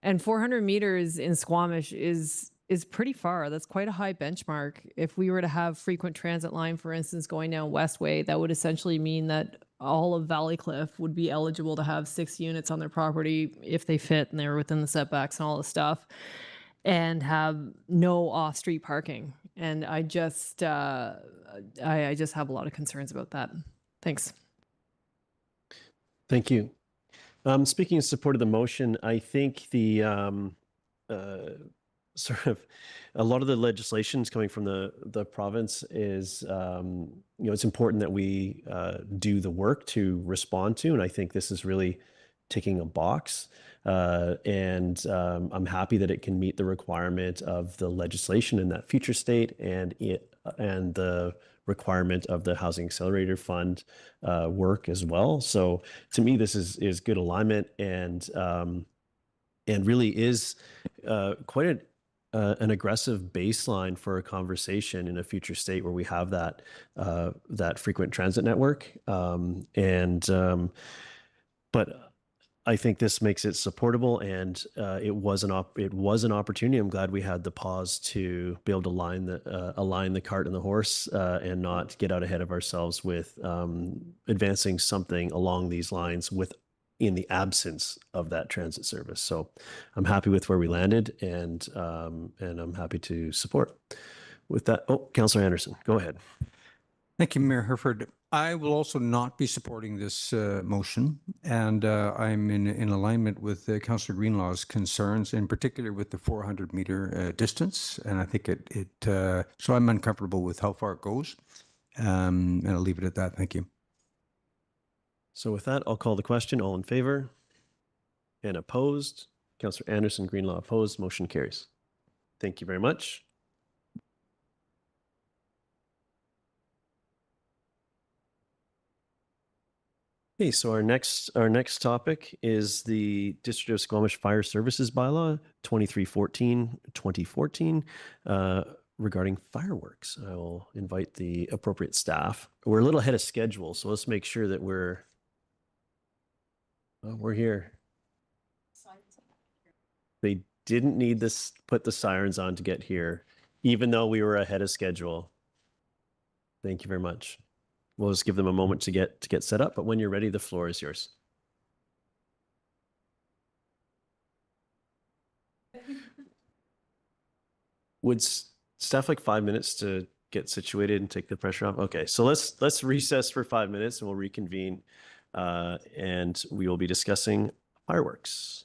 And 400 meters in Squamish is pretty far. That's quite a high benchmark. If we were to have frequent transit line, for instance, going down Westway, that would essentially mean that all of Valleycliff would be eligible to have 6 units on their property if they fit and they're within the setbacks and all the stuff, and have no off-street parking. And I just have a lot of concerns about that. Thanks. Thank you. Speaking in support of the motion, I think the sort of a lot of the legislation is coming from the province is, it's important that we do the work to respond to. And I think this is really ticking a box. And I'm happy that it can meet the requirement of the legislation in that future state and the requirement of the Housing Accelerator Fund work as well. So to me, this is good alignment and really is quite an aggressive baseline for a conversation in a future state where we have that frequent transit network. But I think this makes it supportable, and it was an opportunity. I'm glad we had the pause to be able to align the cart and the horse and not get out ahead of ourselves with advancing something along these lines in the absence of that transit service. So I'm happy with where we landed, and I'm happy to support. With that, Councillor Anderson, go ahead. Thank you, Mayor Herford. I will also not be supporting this motion, and I'm in alignment with Councillor Greenlaw's concerns, in particular with the 400-meter distance. And I think so I'm uncomfortable with how far it goes, and I'll leave it at that. Thank you. So with that, I'll call the question. All in favor and opposed? Councillor Anderson, Greenlaw opposed. Motion carries. Thank you very much. Okay, so our next topic is the District of Squamish Fire Services Bylaw 2314-2014 regarding fireworks. I will invite the appropriate staff. We're a little ahead of schedule, so let's make sure that we're here. They didn't need this, put the sirens on to get here, even though we were ahead of schedule. Thank you very much. We'll just give them a moment to get set up, but when you're ready, the floor is yours. Would staff like 5 minutes to get situated and take the pressure off? Okay, so let's recess for 5 minutes and we'll reconvene, and we will be discussing fireworks.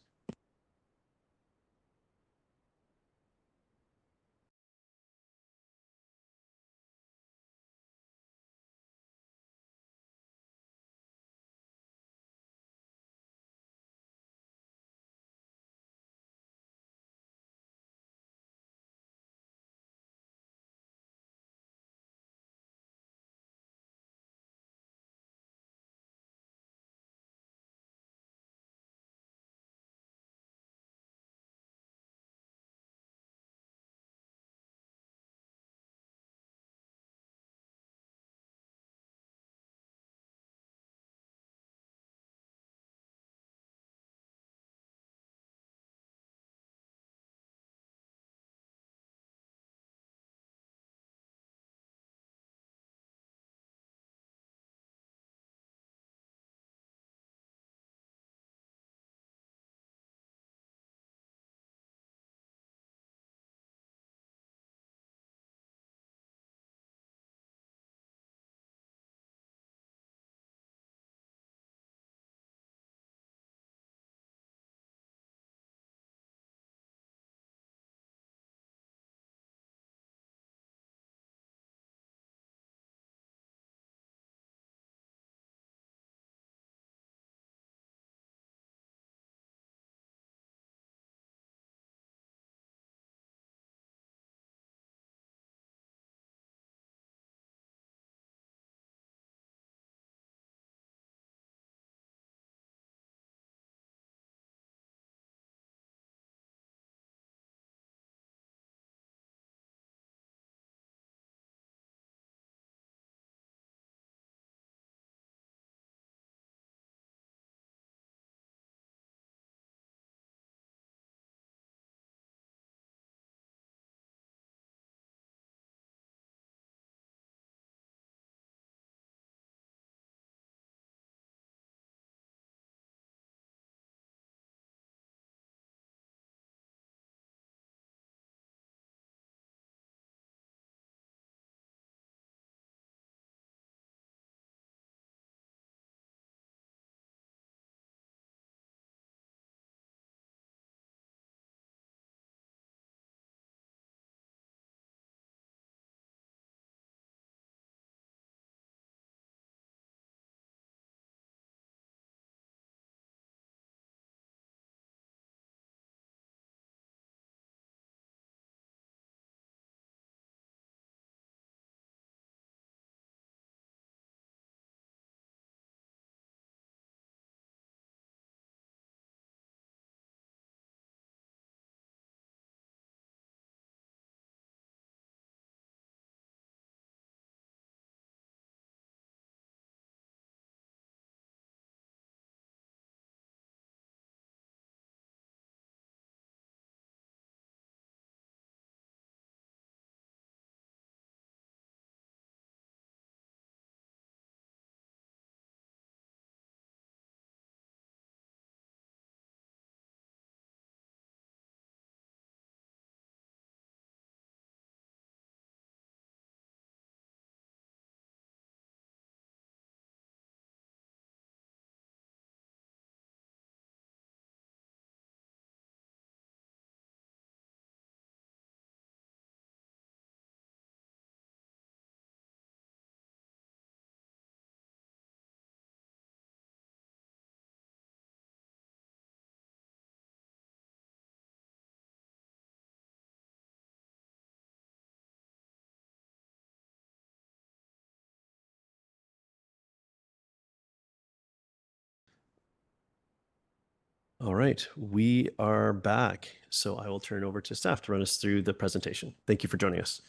All right, we are back. So I will turn it over to staff to run us through the presentation. Thank you for joining us.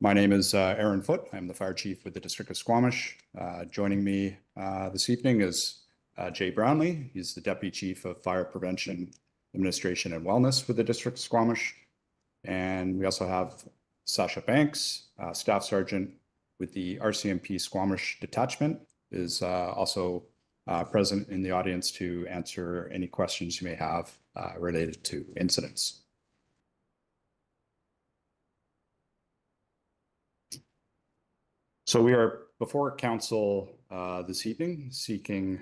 My name is Aaron Foote. I'm the fire chief with the District of Squamish. Joining me this evening is Jay Brownlee. He's the Deputy Chief of Fire Prevention, Administration and Wellness with the District of Squamish. And we also have Sasha Banks, Staff Sergeant with the RCMP Squamish Detachment, is also present in the audience to answer any questions you may have related to incidents. So we are before council this evening seeking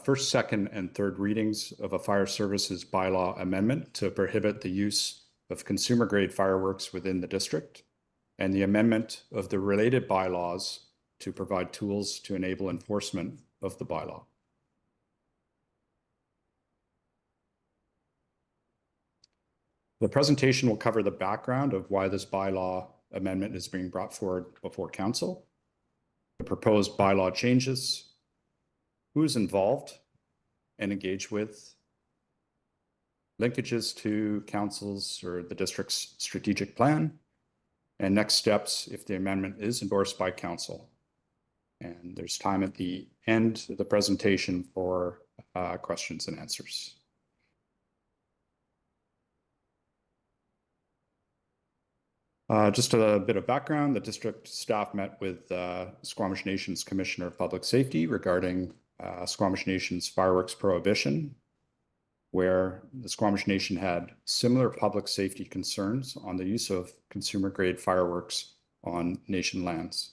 first, second, and third readings of a fire services bylaw amendment to prohibit the use of consumer-grade fireworks within the district, and the amendment of the related bylaws to provide tools to enable enforcement of the bylaw. The presentation will cover the background of why this bylaw amendment is being brought forward before council, the proposed bylaw changes, who is involved and engaged with, linkages to council's or the district's strategic plan, and next steps if the amendment is endorsed by council. And there's time at the end of the presentation for questions and answers. Just a bit of background, the district staff met with Squamish Nation's Commissioner of Public Safety regarding Squamish Nation's fireworks prohibition, where the Squamish Nation had similar public safety concerns on the use of consumer-grade fireworks on Nation lands.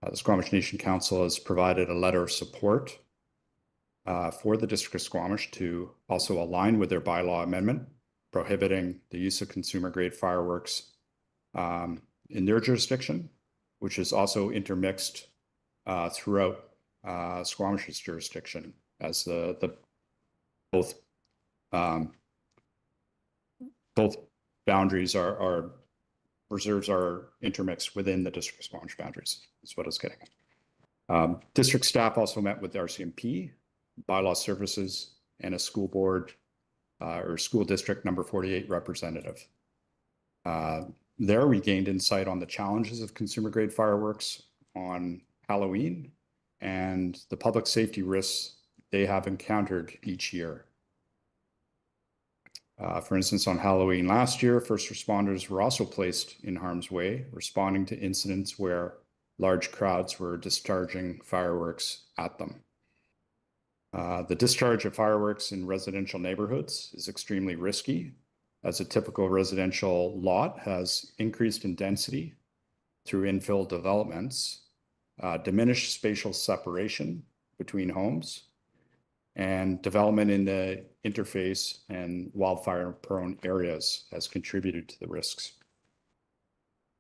The Squamish Nation Council has provided a letter of support for the District of Squamish to also align with their bylaw amendment prohibiting the use of consumer-grade fireworks in their jurisdiction, which is also intermixed throughout Squamish's jurisdiction, as both boundaries are reserves are intermixed within the District of Squamish boundaries, is what I was getting at. District staff also met with the RCMP, bylaw services, and a school board or school district number 48 representative. There we gained insight on the challenges of consumer-grade fireworks on Halloween and the public safety risks they have encountered each year. For instance, on Halloween last year, first responders were also placed in harm's way, responding to incidents where large crowds were discharging fireworks at them. The discharge of fireworks in residential neighborhoods is extremely risky, as a typical residential lot has increased in density through infill developments, diminished spatial separation between homes, and development in the interface and wildfire-prone areas has contributed to the risks.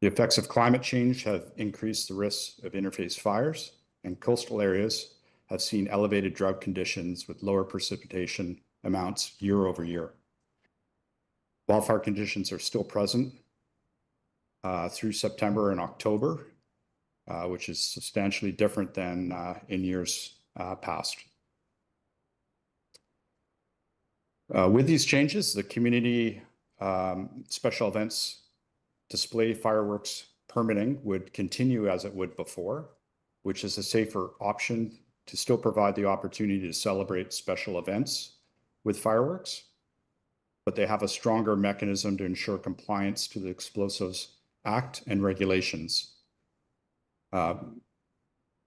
The effects of climate change have increased the risks of interface fires, and coastal areas have seen elevated drought conditions with lower precipitation amounts year over year. Wildfire conditions are still present through September and October, which is substantially different than in years past. With these changes, the community special events display fireworks permitting would continue as it would before, which is a safer option to still provide the opportunity to celebrate special events with fireworks, but they have a stronger mechanism to ensure compliance to the Explosives Act and regulations.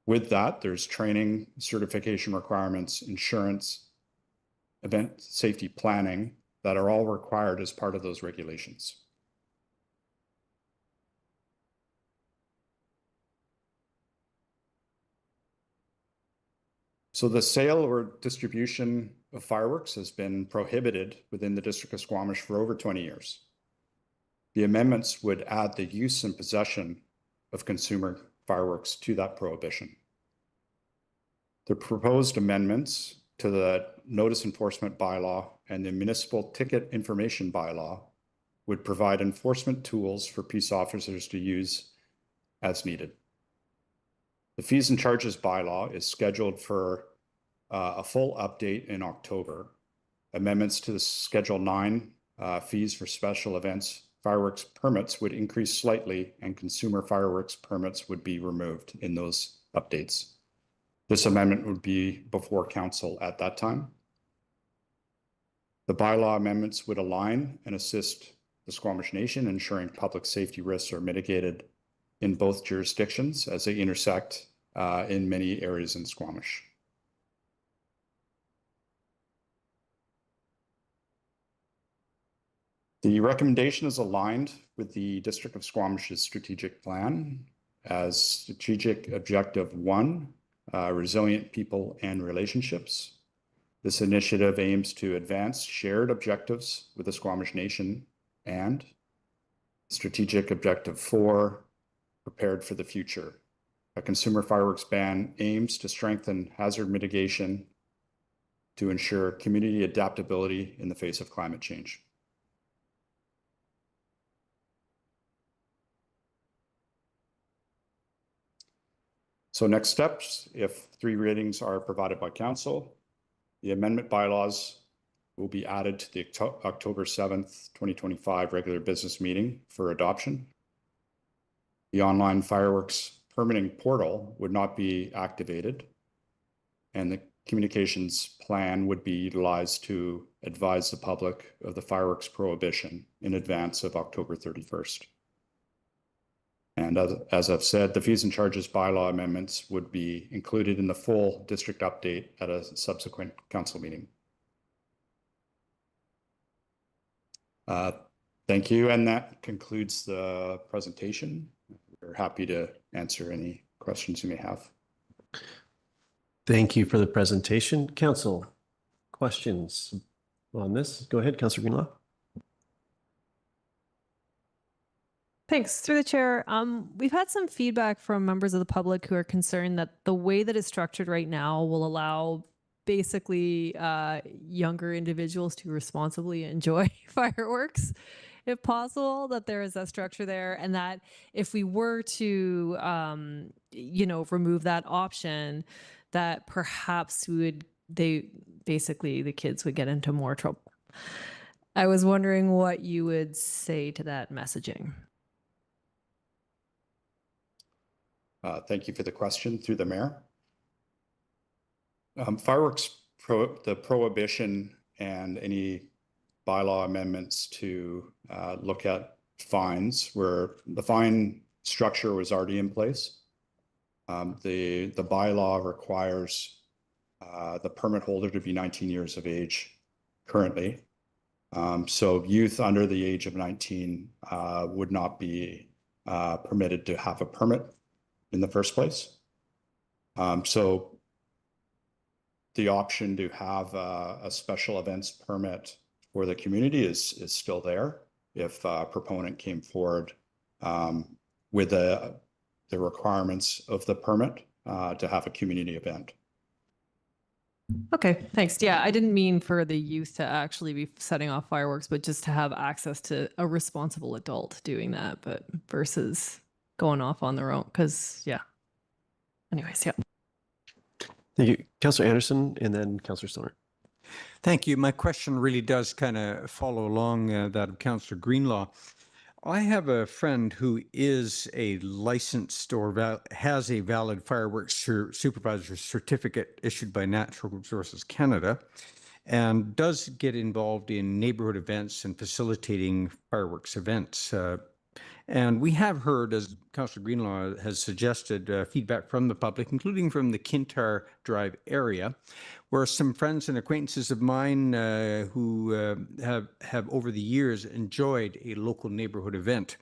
With that, there's training, certification requirements, insurance, event safety planning that are all required as part of those regulations. So the sale or distribution of fireworks has been prohibited within the District of Squamish for over 20 years. The amendments would add the use and possession of consumer fireworks to that prohibition. The proposed amendments to the Notice Enforcement Bylaw and the Municipal Ticket Information Bylaw would provide enforcement tools for peace officers to use as needed. The fees and charges bylaw is scheduled for a full update in October. Amendments to the Schedule 9 fees for special events fireworks permits would increase slightly, and consumer fireworks permits would be removed in those updates. This amendment would be before council at that time. The bylaw amendments would align and assist the Squamish Nation, ensuring public safety risks are mitigated in both jurisdictions as they intersect in many areas in Squamish. The recommendation is aligned with the District of Squamish's strategic plan as strategic objective 1, resilient people and relationships. This initiative aims to advance shared objectives with the Squamish Nation, and strategic objective 4, prepared for the future. A consumer fireworks ban aims to strengthen hazard mitigation to ensure community adaptability in the face of climate change. So next steps, if 3 readings are provided by council, the amendment bylaws will be added to the October 7th, 2025 regular business meeting for adoption. The online fireworks permitting portal would not be activated, and the communications plan would be utilized to advise the public of the fireworks prohibition in advance of October 31st. And as I've said, the fees and charges bylaw amendments would be included in the full district update at a subsequent council meeting. Thank you, and that concludes the presentation. We're happy to answer any questions you may have. Thank you for the presentation. Council, questions on this? Go ahead, Councillor Greenlaw. Thanks. Through the chair, we've had some feedback from members of the public who are concerned that the way that it's structured right now will allow basically younger individuals to responsibly enjoy fireworks, if possible, that there is a structure there, and that if we were to, remove that option, that perhaps the kids would get into more trouble. I was wondering what you would say to that messaging. Thank you for the question through the mayor. Fireworks, the prohibition and any bylaw amendments to look at fines, where the fine structure was already in place. The bylaw requires the permit holder to be 19 years of age currently. So youth under the age of 19 would not be permitted to have a permit in the first place. So the option to have a special events permit for the community is still there if a proponent came forward with the requirements of the permit to have a community event. Okay, thanks. Yeah, I didn't mean for the youth to actually be setting off fireworks, but just to have access to a responsible adult doing that, but versus going off on their own, because yeah. Anyways, yeah. Thank you. Councillor Anderson and then Councillor Stoner. Thank you. My question really does kind of follow along that of Councillor Greenlaw. I have a friend who is a licensed or has a valid fireworks supervisor certificate issued by Natural Resources Canada, and does get involved in neighborhood events and facilitating fireworks events. And we have heard, as Councillor Greenlaw has suggested, feedback from the public, including from the Kintyre Drive area, where some friends and acquaintances of mine who have over the years enjoyed a local neighborhood event.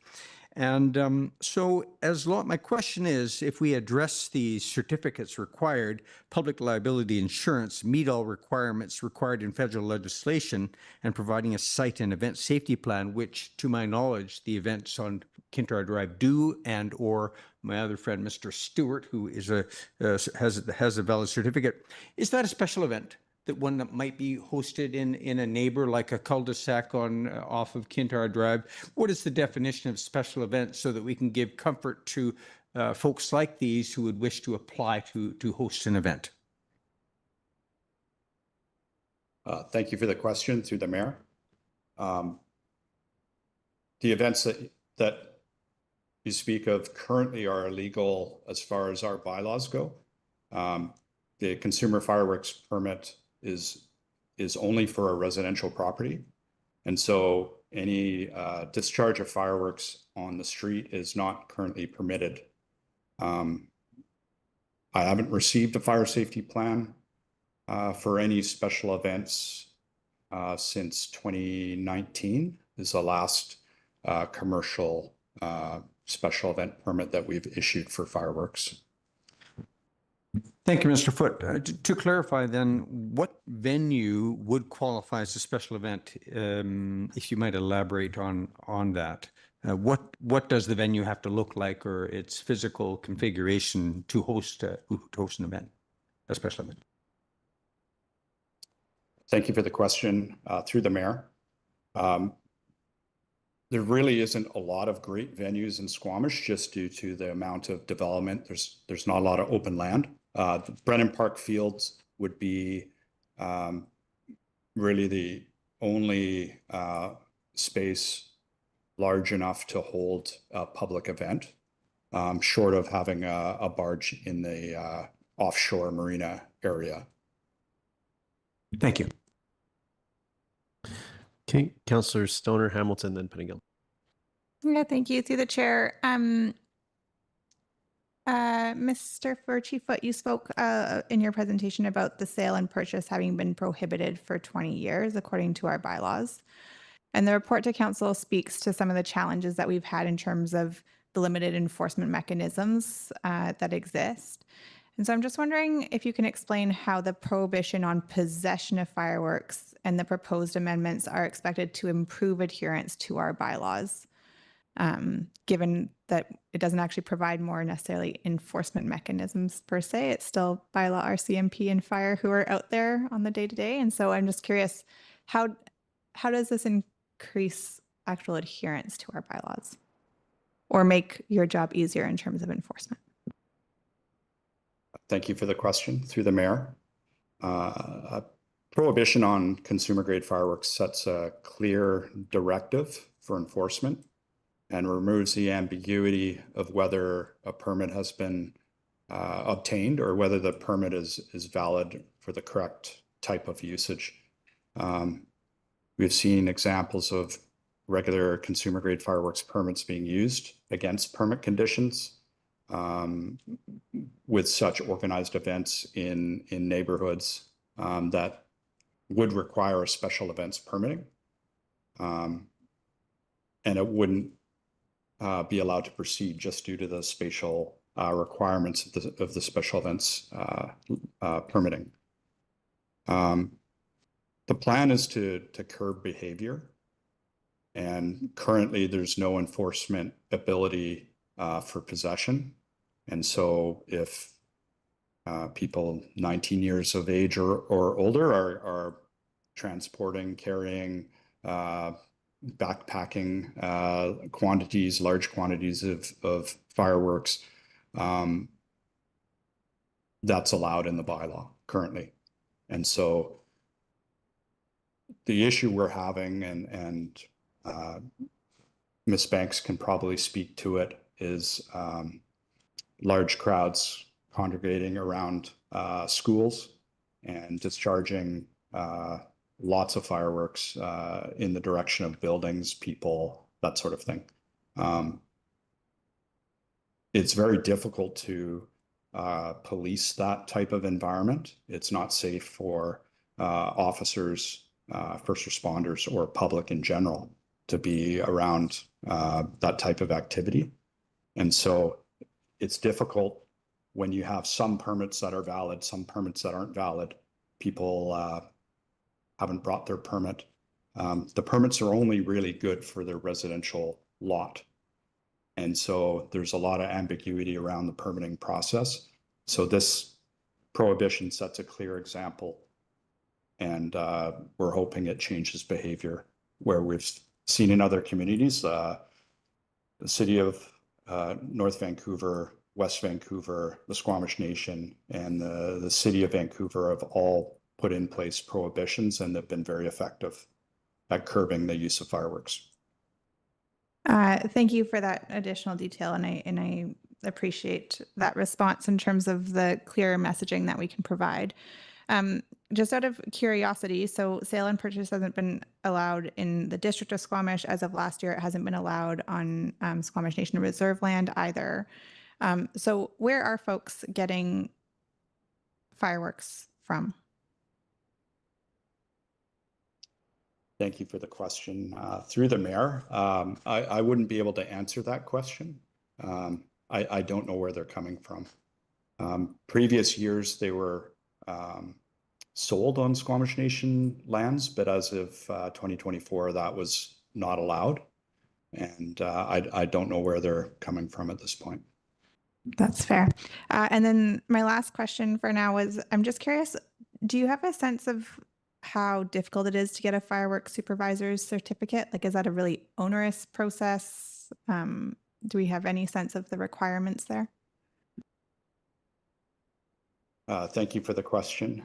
And so my question is, if we address the certificates required, public liability insurance, meet all requirements required in federal legislation, and providing a site and event safety plan, which to my knowledge, the events on Kintyre Drive do, and or my other friend, Mr. Stewart, who is has a valid certificate, is that a special event? That one that might be hosted in a neighbor, like a cul-de-sac off of Kintyre Drive? What is the definition of special event so that we can give comfort to folks like these who would wish to apply to host an event? Thank you for the question through the mayor. The events that you speak of currently are illegal as far as our bylaws go. The consumer fireworks permit is only for a residential property. And so any discharge of fireworks on the street is not currently permitted. I haven't received a fire safety plan for any special events since 2019 is the last commercial special event permit that we've issued for fireworks. Thank you, Mr. Foote. To clarify then, what venue would qualify as a special event, if you might elaborate on that? What does the venue have to look like, or its physical configuration to host an event, a special event? Thank you for the question through the mayor. There really isn't a lot of great venues in Squamish just due to the amount of development. There's not a lot of open land. The Brennan Park Fields would be really the only space large enough to hold a public event, short of having a barge in the offshore marina area. Thank you. Okay, Councillor Stoner, Hamilton, then Pettingill. Yeah, thank you. Through the chair. Mr. Chief Foote, you spoke in your presentation about the sale and purchase having been prohibited for 20 years, according to our bylaws. And the report to council speaks to some of the challenges that we've had in terms of the limited enforcement mechanisms that exist. And so I'm just wondering if you can explain how the prohibition on possession of fireworks and the proposed amendments are expected to improve adherence to our bylaws, given that it doesn't actually provide more necessarily enforcement mechanisms per se. It's still bylaw RCMP and fire who are out there on the day-to-day. And so I'm just curious, how does this increase actual adherence to our bylaws or make your job easier in terms of enforcement? Thank you for the question through the mayor. A prohibition on consumer grade fireworks sets a clear directive for enforcement and removes the ambiguity of whether a permit has been obtained or whether the permit is valid for the correct type of usage. We've seen examples of regular consumer grade fireworks permits being used against permit conditions with such organized events in neighborhoods that would require a special events permitting. And it wouldn't be allowed to proceed just due to the spatial requirements of the special events permitting. The plan is to curb behavior, and currently there's no enforcement ability for possession. And so if people 19 years of age or older are transporting, carrying, backpacking large quantities of fireworks, that's allowed in the bylaw currently. And so the issue we're having, and Ms. Banks can probably speak to it, is large crowds congregating around schools and discharging lots of fireworks in the direction of buildings, people, that sort of thing. It's very difficult to police that type of environment. It's not safe for officers, first responders, or public in general to be around that type of activity. And so it's difficult when you have some permits that are valid, some permits that aren't valid. People haven't brought their permit. The permits are only really good for their residential lot. And so there's a lot of ambiguity around the permitting process. So this prohibition sets a clear example, and we're hoping it changes behavior where we've seen in other communities. The city of North Vancouver West Vancouver, the Squamish Nation, and the City of Vancouver have all put in place prohibitions, and they've been very effective at curbing the use of fireworks. Thank you for that additional detail, and I appreciate that response in terms of the clear messaging that we can provide. Just out of curiosity, so sale and purchase hasn't been allowed in the District of Squamish as of last year. It hasn't been allowed on Squamish Nation Reserve land either. So where are folks getting fireworks from? Thank you for the question. Through the mayor, I wouldn't be able to answer that question. I don't know where they're coming from. Previous years, they were sold on Squamish Nation lands, but as of 2024, that was not allowed. And I don't know where they're coming from at this point. That's fair. And then my last question for now is, I'm just curious, do you have a sense of how difficult it is to get a fireworks supervisor's certificate? Like, is that a really onerous process? Do we have any sense of the requirements there? Thank you for the question.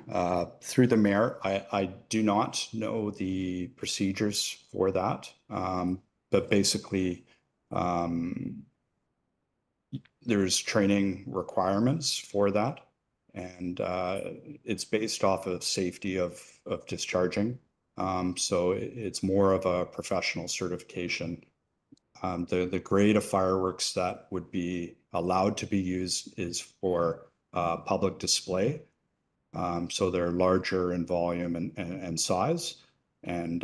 Through the mayor, I do not know the procedures for that, but basically there's training requirements for that, and it's based off of safety of discharging. So it's more of a professional certification. The grade of fireworks that would be allowed to be used is for public display. So they're larger in volume and size, and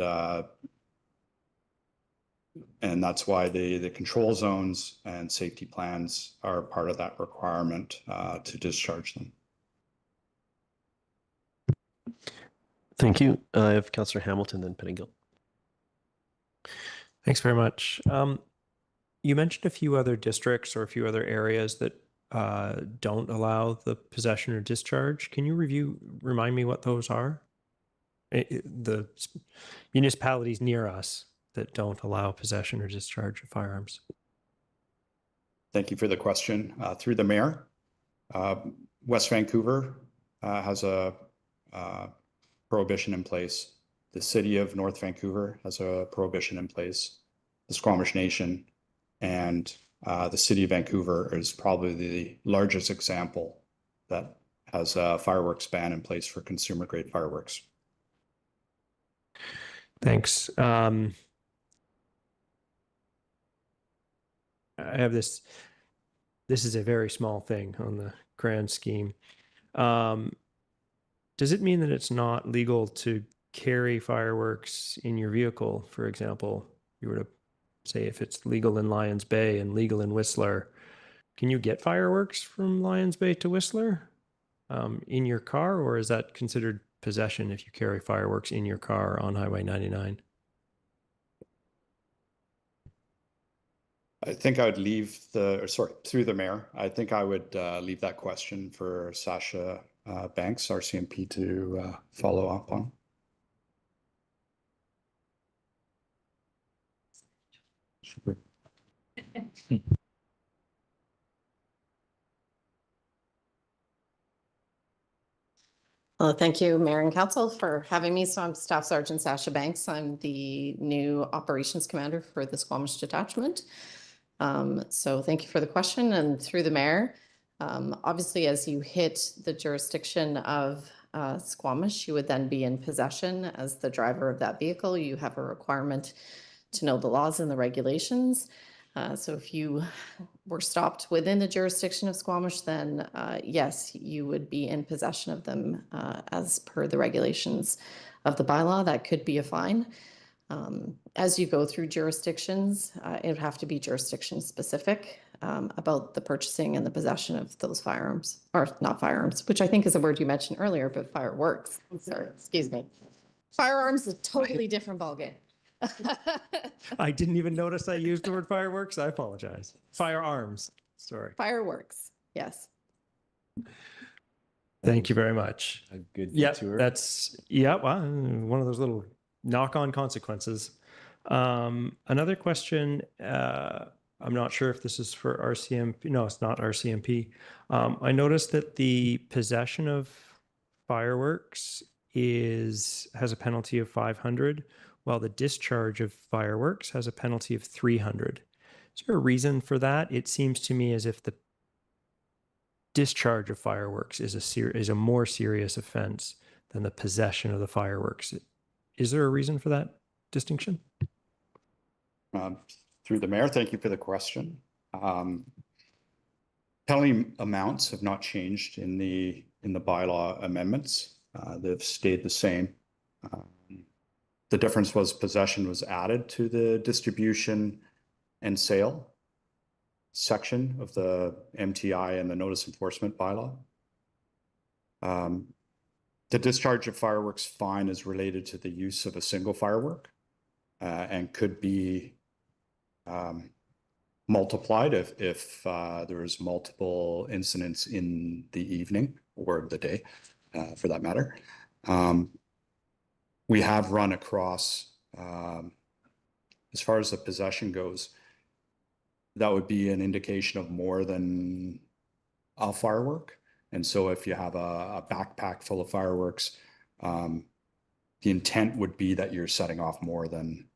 that's why the control zones and safety plans are part of that requirement to discharge them. Thank you. I have Councillor Hamilton, then Pettingill. Thanks very much. You mentioned a few other districts or a few other areas that don't allow the possession or discharge. Can you remind me what those are? The municipalities near us that don't allow possession or discharge of firearms. Thank you for the question. Through the mayor, West Vancouver has a prohibition in place. The City of North Vancouver has a prohibition in place. The Squamish Nation and the City of Vancouver is probably the largest example that has a fireworks ban in place for consumer grade fireworks. Thanks. I have this is a very small thing on the grand scheme. Does it mean that it's not legal to carry fireworks in your vehicle? For example, you were to say if it's legal in Lions Bay and legal in Whistler, can you get fireworks from Lions Bay to Whistler in your car, or is that considered possession if you carry fireworks in your car on Highway 99? I think I would leave through the mayor, I think I would leave that question for Sasha Banks, RCMP, to follow up on. Thank you, Mayor and Council, for having me. So I'm Staff Sergeant Sasha Banks. I'm the new Operations Commander for the Squamish Detachment. So thank you for the question. And through the Mayor, obviously, as you hit the jurisdiction of Squamish, you would then be in possession as the driver of that vehicle. You have a requirement to know the laws and the regulations. So if you were stopped within the jurisdiction of Squamish, then yes, you would be in possession of them as per the regulations of the bylaw. That could be a fine. As you go through jurisdictions, it would have to be jurisdiction specific about the purchasing and the possession of those firearms, or not firearms, which I think is a word you mentioned earlier, but fireworks. Sorry, excuse me. Firearms is a totally different ballgame. I didn't even notice I used the word fireworks. I apologize. Firearms. Sorry. Fireworks. Yes. Thank you very much. A good Yeah, tour. well, one of those little knock-on consequences. Another question. I'm not sure if this is for RCMP. No, it's not RCMP. I noticed that the possession of fireworks has a penalty of 500, while the discharge of fireworks has a penalty of 300. Is there a reason for that? It seems to me as if the discharge of fireworks is a more serious offense than the possession of the fireworks. Is there a reason for that distinction? Through the mayor, thank you for the question. Penalty amounts have not changed in the bylaw amendments. They've stayed the same. The difference was possession was added to the distribution and sale section of the MTI and the notice enforcement bylaw. The discharge of fireworks fine is related to the use of a single firework and could be multiplied if there is multiple incidents in the evening or the day, for that matter. We have run across, as far as the possession goes, that would be an indication of more than a firework. And so if you have a backpack full of fireworks, the intent would be that you're setting off more than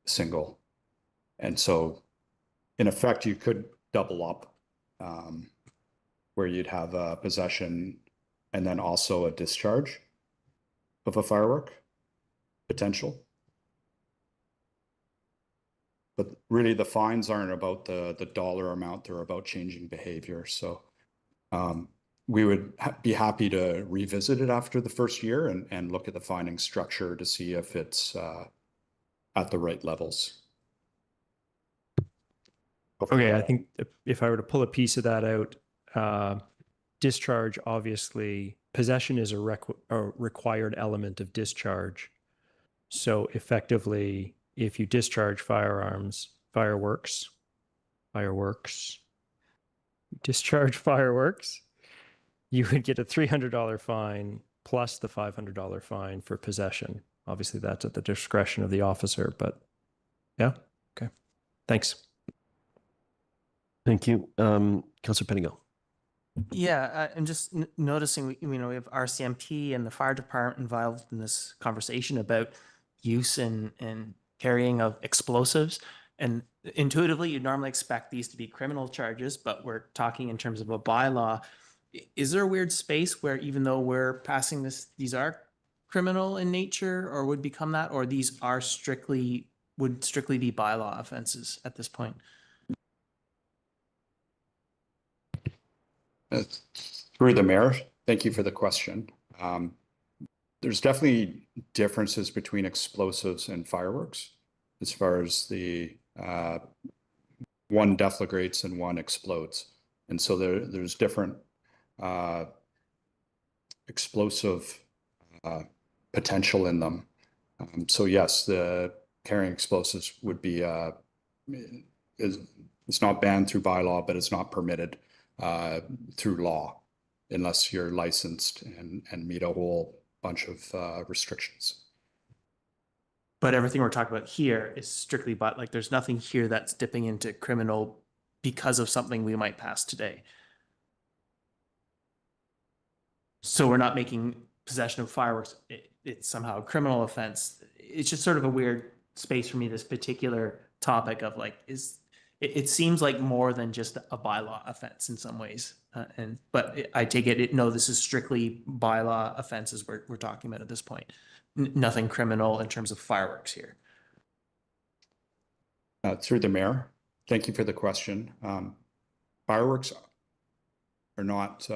a single. And so, in effect, you could double up where you'd have a possession and then also a discharge of a firework potential. But really, the fines aren't about the dollar amount, they're about changing behavior. So we would be happy to revisit it after the first year and look at the fining structure to see if it's at the right levels. Okay, I think if I were to pull a piece of that out, discharge, obviously, possession is a required element of discharge. So effectively, if you discharge fireworks, you would get a $300 fine plus the $500 fine for possession. Obviously, that's at the discretion of the officer, but yeah, okay. Thanks. Thank you. Councillor Penigo. Yeah, I'm just noticing, we have RCMP and the fire department involved in this conversation about use and carrying of explosives. And intuitively, you'd normally expect these to be criminal charges, but we're talking in terms of a bylaw. Is there a weird space where even though we're passing this, these are criminal in nature or would become that, or these are would strictly be bylaw offenses at this point? Through the mayor, thank you for the question. There's definitely differences between explosives and fireworks as far as the one deflagrates and one explodes. And so there's different explosive potential in them. So yes, the carrying explosives would be, it's not banned through bylaw, but it's not permitted through law unless you're licensed and meet a whole bunch of restrictions. But everything we're talking about here is strictly, but like there's nothing here that's dipping into criminal because of something we might pass today. So we're not making possession of fireworks, it's somehow a criminal offense. It's just sort of a weird space for me, this particular topic of like, it seems like more than just a bylaw offense in some ways. But I take it, no, this is strictly bylaw offenses we're talking about at this point. Nothing criminal in terms of fireworks here. Through the mayor, thank you for the question. Fireworks are not,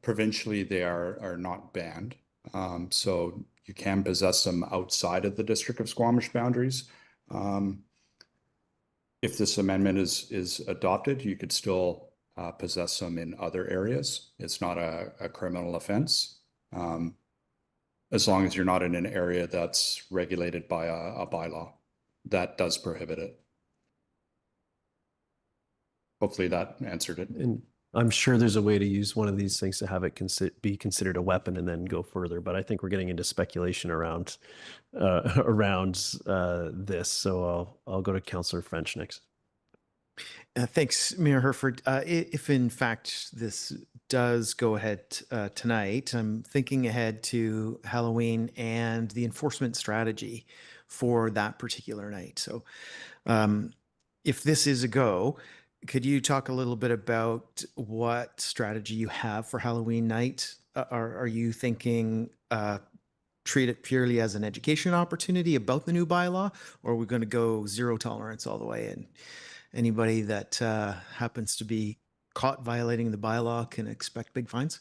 provincially, they are not banned. So you can possess them outside of the District of Squamish boundaries. If this amendment is adopted, you could still possess them in other areas. It's not a criminal offense, as long as you're not in an area that's regulated by a bylaw that does prohibit it. Hopefully that answered it. And I'm sure there's a way to use one of these things to have it be considered a weapon and then go further. But I think we're getting into speculation around this. So I'll go to Councillor French next. Thanks, Mayor Herford. If in fact this does go ahead tonight, I'm thinking ahead to Halloween and the enforcement strategy for that particular night. So if this is a go, could you talk a little bit about what strategy you have for Halloween night? Are you thinking treat it purely as an education opportunity about the new bylaw, or are we going to go zero tolerance all the way? And anybody that happens to be caught violating the bylaw can expect big fines?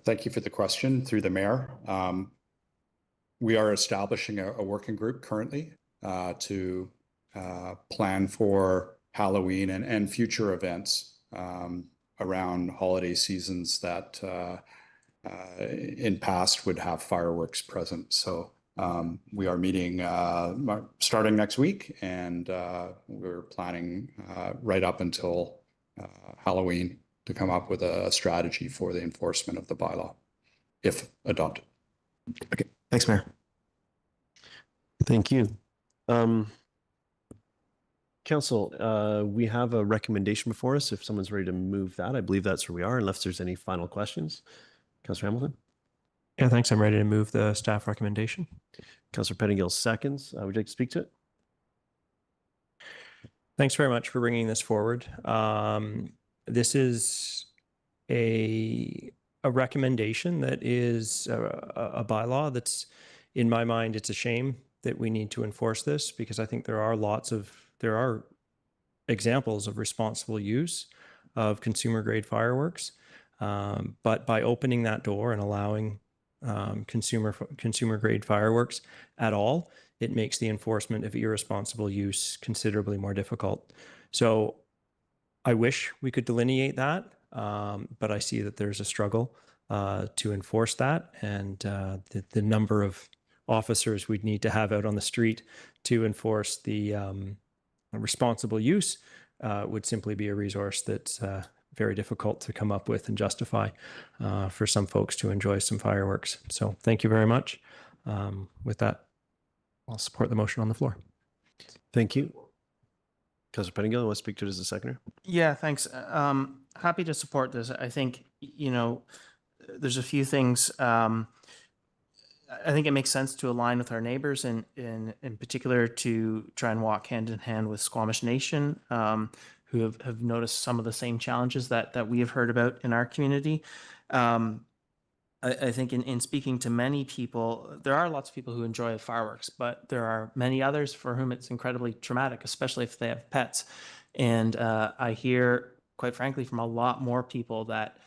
Thank you for the question through the mayor. We are establishing a working group currently to plan for Halloween and future events around holiday seasons that in past would have fireworks present. So we are meeting starting next week, and we're planning right up until Halloween to come up with a strategy for the enforcement of the bylaw, if adopted. Okay, thanks, Mayor. Thank you. Council, we have a recommendation before us. If someone's ready to move that, I believe that's where we are, unless there's any final questions. Councillor Hamilton? Yeah, thanks. I'm ready to move the staff recommendation. Councillor Pettingill seconds. Would you like to speak to it? Thanks very much for bringing this forward. This is a recommendation that is a bylaw that's, in my mind, it's a shame that we need to enforce this, because I think there are examples of responsible use of consumer grade fireworks. But by opening that door and allowing consumer grade fireworks at all, it makes the enforcement of irresponsible use considerably more difficult. So I wish we could delineate that, but I see that there's a struggle to enforce that, and the number of officers we'd need to have out on the street to enforce the responsible use would simply be a resource that's very difficult to come up with and justify for some folks to enjoy some fireworks. So thank you very much. With that, I'll support the motion on the floor. Thank you. Councillor Pettingill, want to speak to it as a seconder? Yeah, thanks. Happy to support this. I think, there's a few things. I think it makes sense to align with our neighbors, and in particular to try and walk hand in hand with Squamish Nation, who have noticed some of the same challenges that we have heard about in our community. I think in speaking to many people, there are lots of people who enjoy fireworks, but there are many others for whom it's incredibly traumatic, especially if they have pets. And I hear, quite frankly, from a lot more people that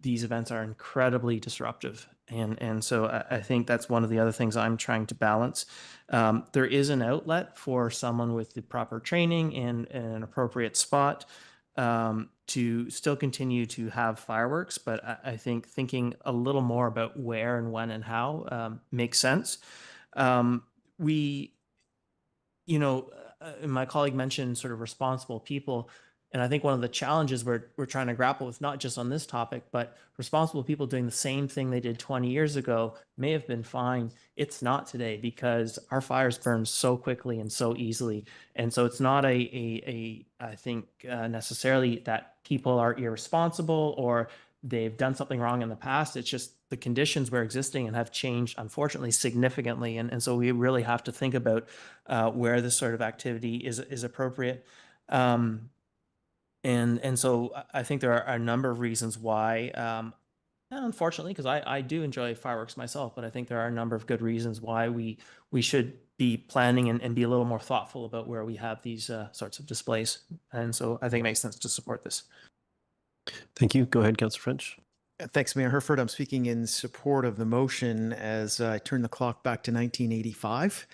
these events are incredibly disruptive. And so I think that's one of the other things I'm trying to balance. There is an outlet for someone with the proper training and an appropriate spot to still continue to have fireworks, but I think thinking a little more about where and when and how makes sense. My colleague mentioned sort of responsible people. And I think one of the challenges we're trying to grapple with, not just on this topic, but responsible people doing the same thing they did 20 years ago may have been fine. It's not today, because our fires burn so quickly and so easily. And so it's not I think necessarily that people are irresponsible or they've done something wrong in the past. It's just the conditions were existing and have changed, unfortunately, significantly. And so we really have to think about where this sort of activity is appropriate. And so I think there are a number of reasons why, unfortunately, because I do enjoy fireworks myself, but I think there are a number of good reasons why we should be planning and be a little more thoughtful about where we have these sorts of displays. And so I think it makes sense to support this. Thank you. Go ahead, Councillor French. Thanks, Mayor Herford. I'm speaking in support of the motion as I turn the clock back to 1985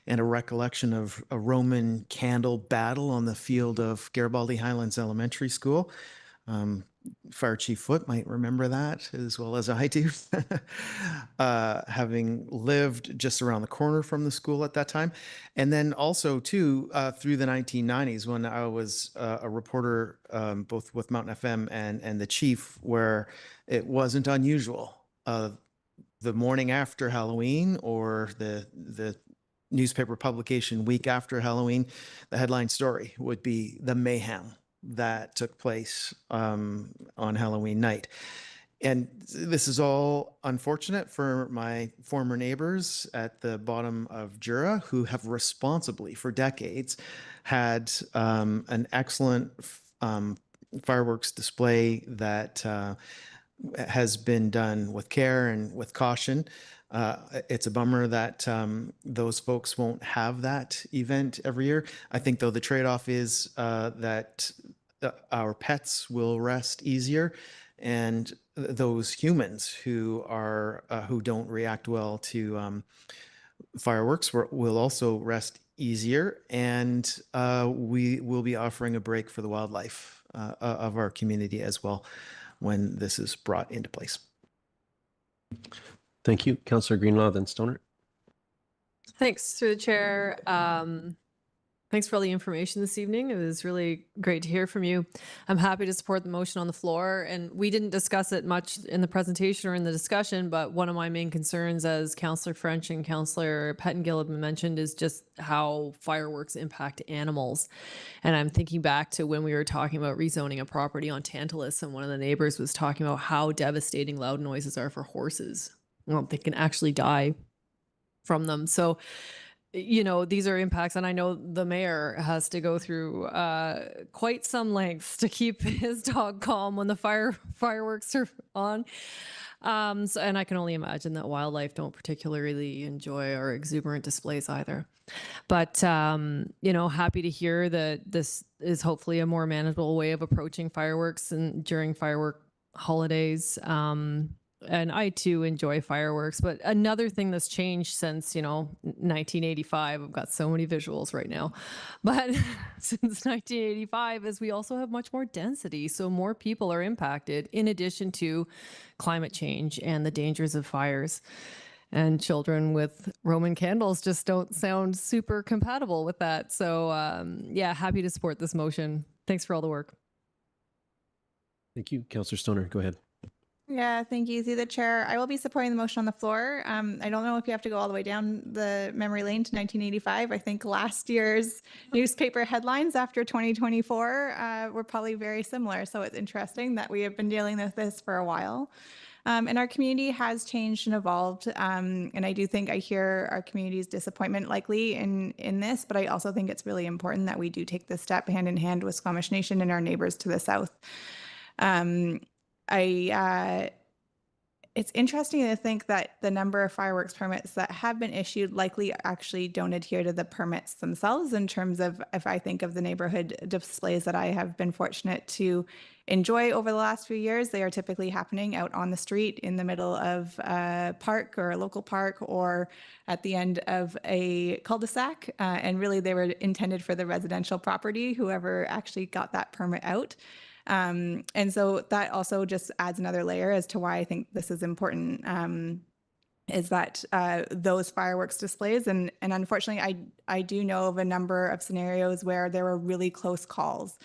and a recollection of a Roman candle battle on the field of Garibaldi Highlands Elementary School. Fire Chief Foote might remember that as well as I do, having lived just around the corner from the school at that time. And then also, too, through the 1990s when I was a reporter both with Mountain FM and the Chief, where it wasn't unusual. The morning after Halloween or the newspaper publication week after Halloween, the headline story would be the mayhem that took place on Halloween night. And this is all unfortunate for my former neighbors at the bottom of Jura, who have responsibly, for decades, had an excellent fireworks display that has been done with care and with caution. It's a bummer that those folks won't have that event every year. I think, though, the trade-off is that our pets will rest easier, and those humans who are who don't react well to fireworks will also rest easier, and we will be offering a break for the wildlife of our community as well when this is brought into place. Thank you. Councillor Greenlaw, then Stoner. Thanks, through the chair. Thanks for all the information this evening. It was really great to hear from you. I'm happy to support the motion on the floor, and we didn't discuss it much in the presentation or in the discussion, but one of my main concerns, as Councillor French and Councillor Pettengill have mentioned, is just how fireworks impact animals. And I'm thinking back to when we were talking about rezoning a property on Tantalus, and one of the neighbors was talking about how devastating loud noises are for horses. Well, they can actually die from them. So, you know, these are impacts, and I know the mayor has to go through quite some lengths to keep his dog calm when the fireworks are on. And I can only imagine that wildlife don't particularly enjoy our exuberant displays either. But, you know, happy to hear that this is hopefully a more manageable way of approaching fireworks and during firework holidays. And I too enjoy fireworks, but another thing that's changed since, you know, 1985, I've got so many visuals right now, but since 1985 is we also have much more density. So more people are impacted, in addition to climate change and the dangers of fires. And children with Roman candles just don't sound super compatible with that. So yeah, happy to support this motion. Thanks for all the work. Thank you. Councillor Stoner, go ahead. Yeah, thank you, through the chair. I will be supporting the motion on the floor. I don't know if you have to go all the way down the memory lane to 1985. I think last year's newspaper headlines after 2024 were probably very similar. So it's interesting that we have been dealing with this for a while. And our community has changed and evolved. And I do think I hear our community's disappointment likely in this, but I also think it's really important that we do take this step hand in hand with Squamish Nation and our neighbors to the south. It's interesting to think that the number of fireworks permits that have been issued likely actually don't adhere to the permits themselves, in terms of, if I think of the neighborhood displays that I have been fortunate to enjoy over the last few years, they are typically happening out on the street in the middle of a park or a local park, or at the end of a cul-de-sac. And really they were intended for the residential property, whoever actually got that permit out. And so that also just adds another layer as to why I think this is important, is that those fireworks displays, and unfortunately I do know of a number of scenarios where there were really close calls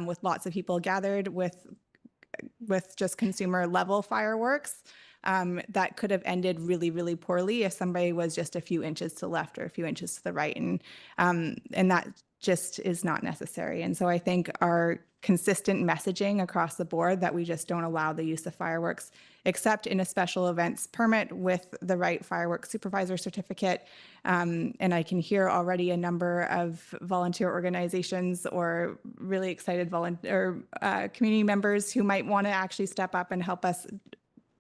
with lots of people gathered with just consumer level fireworks that could have ended really, really poorly if somebody was just a few inches to the left or a few inches to the right, and that just is not necessary. And so I think our consistent messaging across the board that we just don't allow the use of fireworks except in a special events permit with the right fireworks supervisor certificate. And I can hear already a number of volunteer organizations or really excited community members who might want to actually step up and help us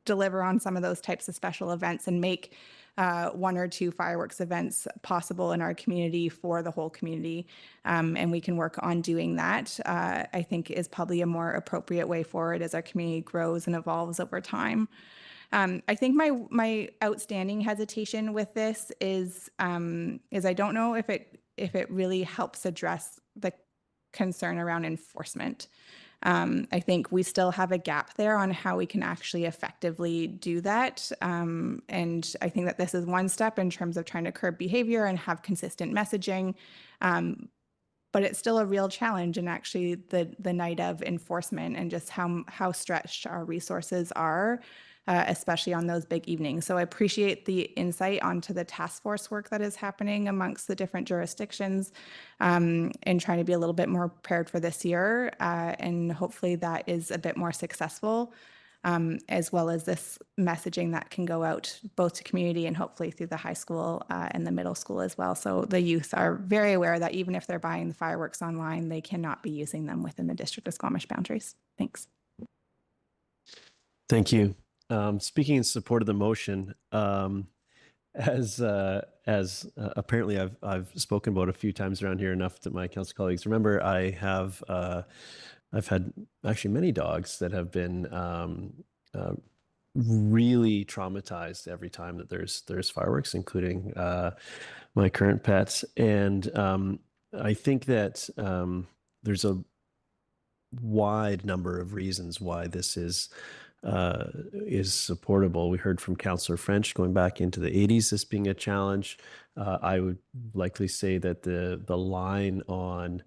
deliver on some of those types of special events and make one or two fireworks events possible in our community for the whole community. And we can work on doing that, I think is probably a more appropriate way forward as our community grows and evolves over time. I think my outstanding hesitation with this is I don't know if it really helps address the concern around enforcement. I think we still have a gap there on how we can actually effectively do that. And I think that this is one step in terms of trying to curb behavior and have consistent messaging. But it's still a real challenge in actually the night of enforcement, and just how stretched our resources are especially on those big evenings. So I appreciate the insight onto the task force work that is happening amongst the different jurisdictions, and trying to be a little bit more prepared for this year. And hopefully that is a bit more successful, as well as this messaging that can go out both to community and hopefully through the high school and the middle school as well. So the youth are very aware that even if they're buying the fireworks online, they cannot be using them within the District of Squamish boundaries. Thanks. Thank you. Speaking in support of the motion, as apparently I've spoken about a few times around here enough that my council colleagues remember, I have I've had actually many dogs that have been really traumatized every time that there's fireworks, including my current pets. And I think that there's a wide number of reasons why this is supportable. We heard from Councillor French going back into the 80s, this being a challenge. I would likely say that the line on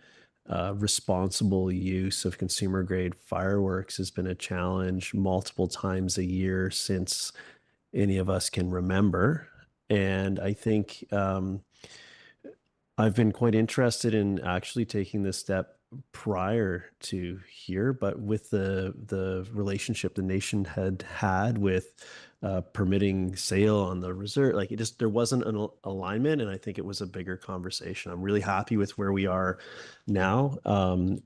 responsible use of consumer grade fireworks has been a challenge multiple times a year since any of us can remember. And I think I've been quite interested in actually taking this step prior to here, but with the relationship the nation had with permitting sale on the reserve, like there wasn't an alignment, and I think it was a bigger conversation. I'm really happy with where we are now, and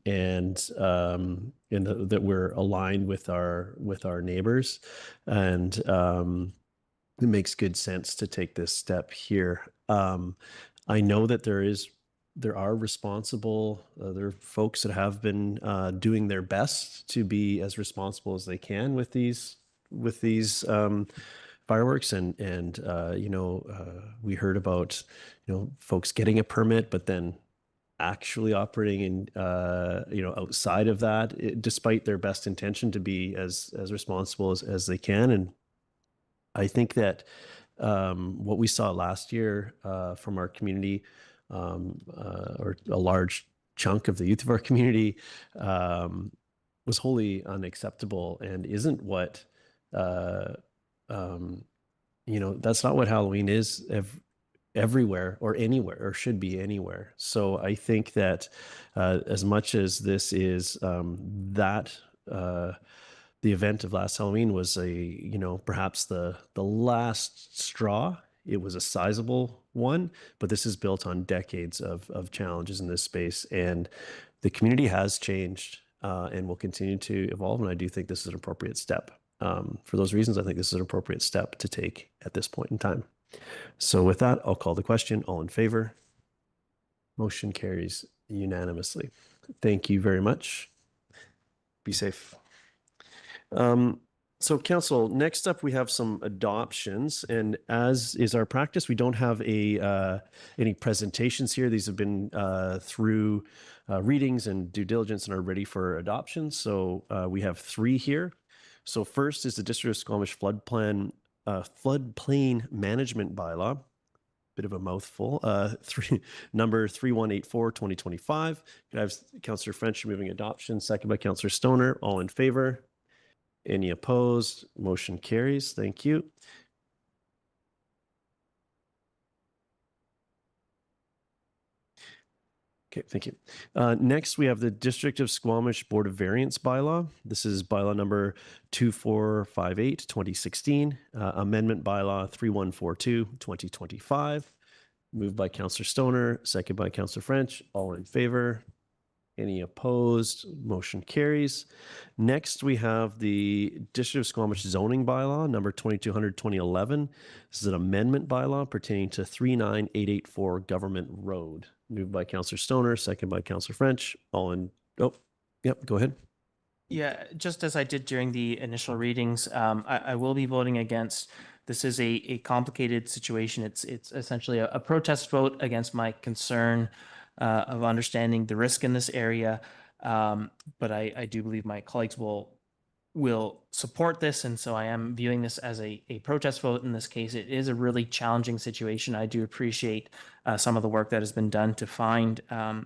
that we're aligned with our neighbors, and it makes good sense to take this step here. I know that there are responsible, there are folks that have been doing their best to be as responsible as they can with these fireworks, and we heard about folks getting a permit, but then actually operating in outside of that, despite their best intention to be as responsible as they can. And I think that what we saw last year from our community, or a large chunk of the youth of our community, was wholly unacceptable and isn't what, that's not what Halloween is everywhere or anywhere, or should be anywhere. So I think that as much as this is the event of last Halloween was perhaps the last straw. It was a sizable one, but this is built on decades of challenges in this space, and the community has changed and will continue to evolve. And I do think this is an appropriate step. For those reasons, I think this is an appropriate step to take at this point in time. So with that, I'll call the question. All in favor? Motion carries unanimously. Thank you very much. Be safe. So council, next up we have some adoptions, and as is our practice, we don't have any presentations here. These have been through readings and due diligence and are ready for adoption. So we have 3 here. So first is the District of Squamish floodplain management bylaw. Bit of a mouthful. Number 3184/2025. Could I have Councillor French moving adoption, second by Councillor Stoner. All in favor? Any opposed? Motion carries. Thank you. Okay, thank you. Next, we have the District of Squamish Board of Variance bylaw. This is bylaw number 2458/2016, amendment bylaw 3142/2025. Moved by Councillor Stoner, second by Councillor French. All in favor? Any opposed? Motion carries. Next, we have the District of Squamish zoning bylaw, number 2200/2011. This is an amendment bylaw pertaining to 39884 Government Road. Moved by Councillor Stoner, second by Councillor French. Go ahead. Yeah, just as I did during the initial readings, I will be voting against. This is a complicated situation. It's essentially a protest vote against my concern of understanding the risk in this area. But I do believe my colleagues will support this. And so I am viewing this as a protest vote in this case. It is a really challenging situation. I do appreciate some of the work that has been done to find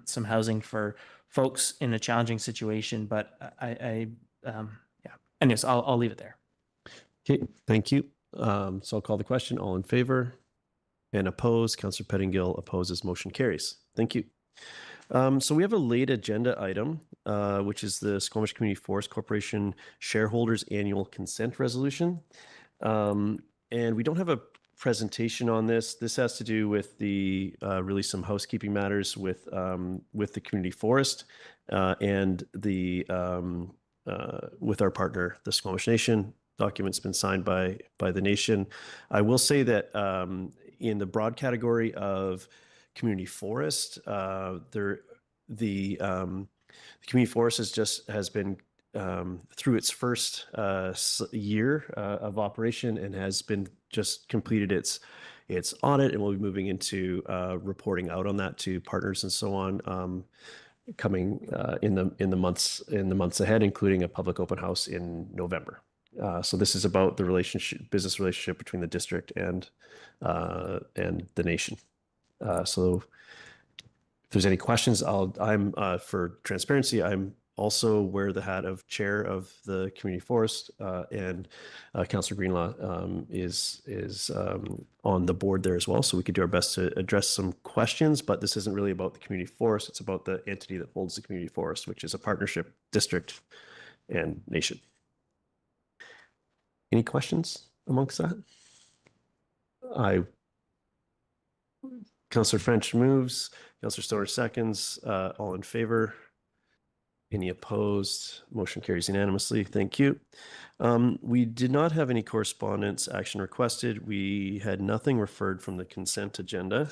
some housing for folks in a challenging situation. But anyways, I'll leave it there. Okay, thank you. So I'll call the question. All in favor and opposed? Councillor Pettingill opposes. Motion carries. Thank you. So we have a late agenda item, which is the Squamish Community Forest Corporation Shareholders Annual Consent Resolution. And we don't have a presentation on this. This has to do with the really some housekeeping matters with the community forest and the with our partner, the Squamish Nation. Document's been signed by the nation. I will say that in the broad category of community forest, the community forest has been through its first year of operation and has been just completed its audit, and we'll be moving into reporting out on that to partners and so on, coming in the months ahead, including a public open house in November. So this is about the business relationship between the district and the nation. So if there's any questions, I'm for transparency, I'm also wear the hat of chair of the community forest, and Councillor Greenlaw is on the board there as well. So we could do our best to address some questions, but this isn't really about the community forest. It's about the entity that holds the community forest, which is a partnership, district and nation. Any questions amongst that? Councillor French moves, Councillor Stoner seconds, all in favor. Any opposed? Motion carries unanimously. Thank you. We did not have any correspondence action requested. We had nothing referred from the consent agenda.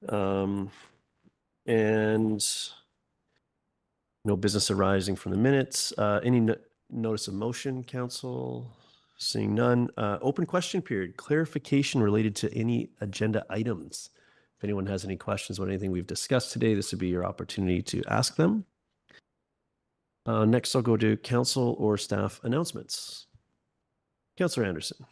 And no business arising from the minutes. Any notice of motion, council? Seeing none. Open question period. Clarification related to any agenda items. If anyone has any questions about anything we've discussed today, this would be your opportunity to ask them. Next, I'll go to council or staff announcements. Councillor Anderson.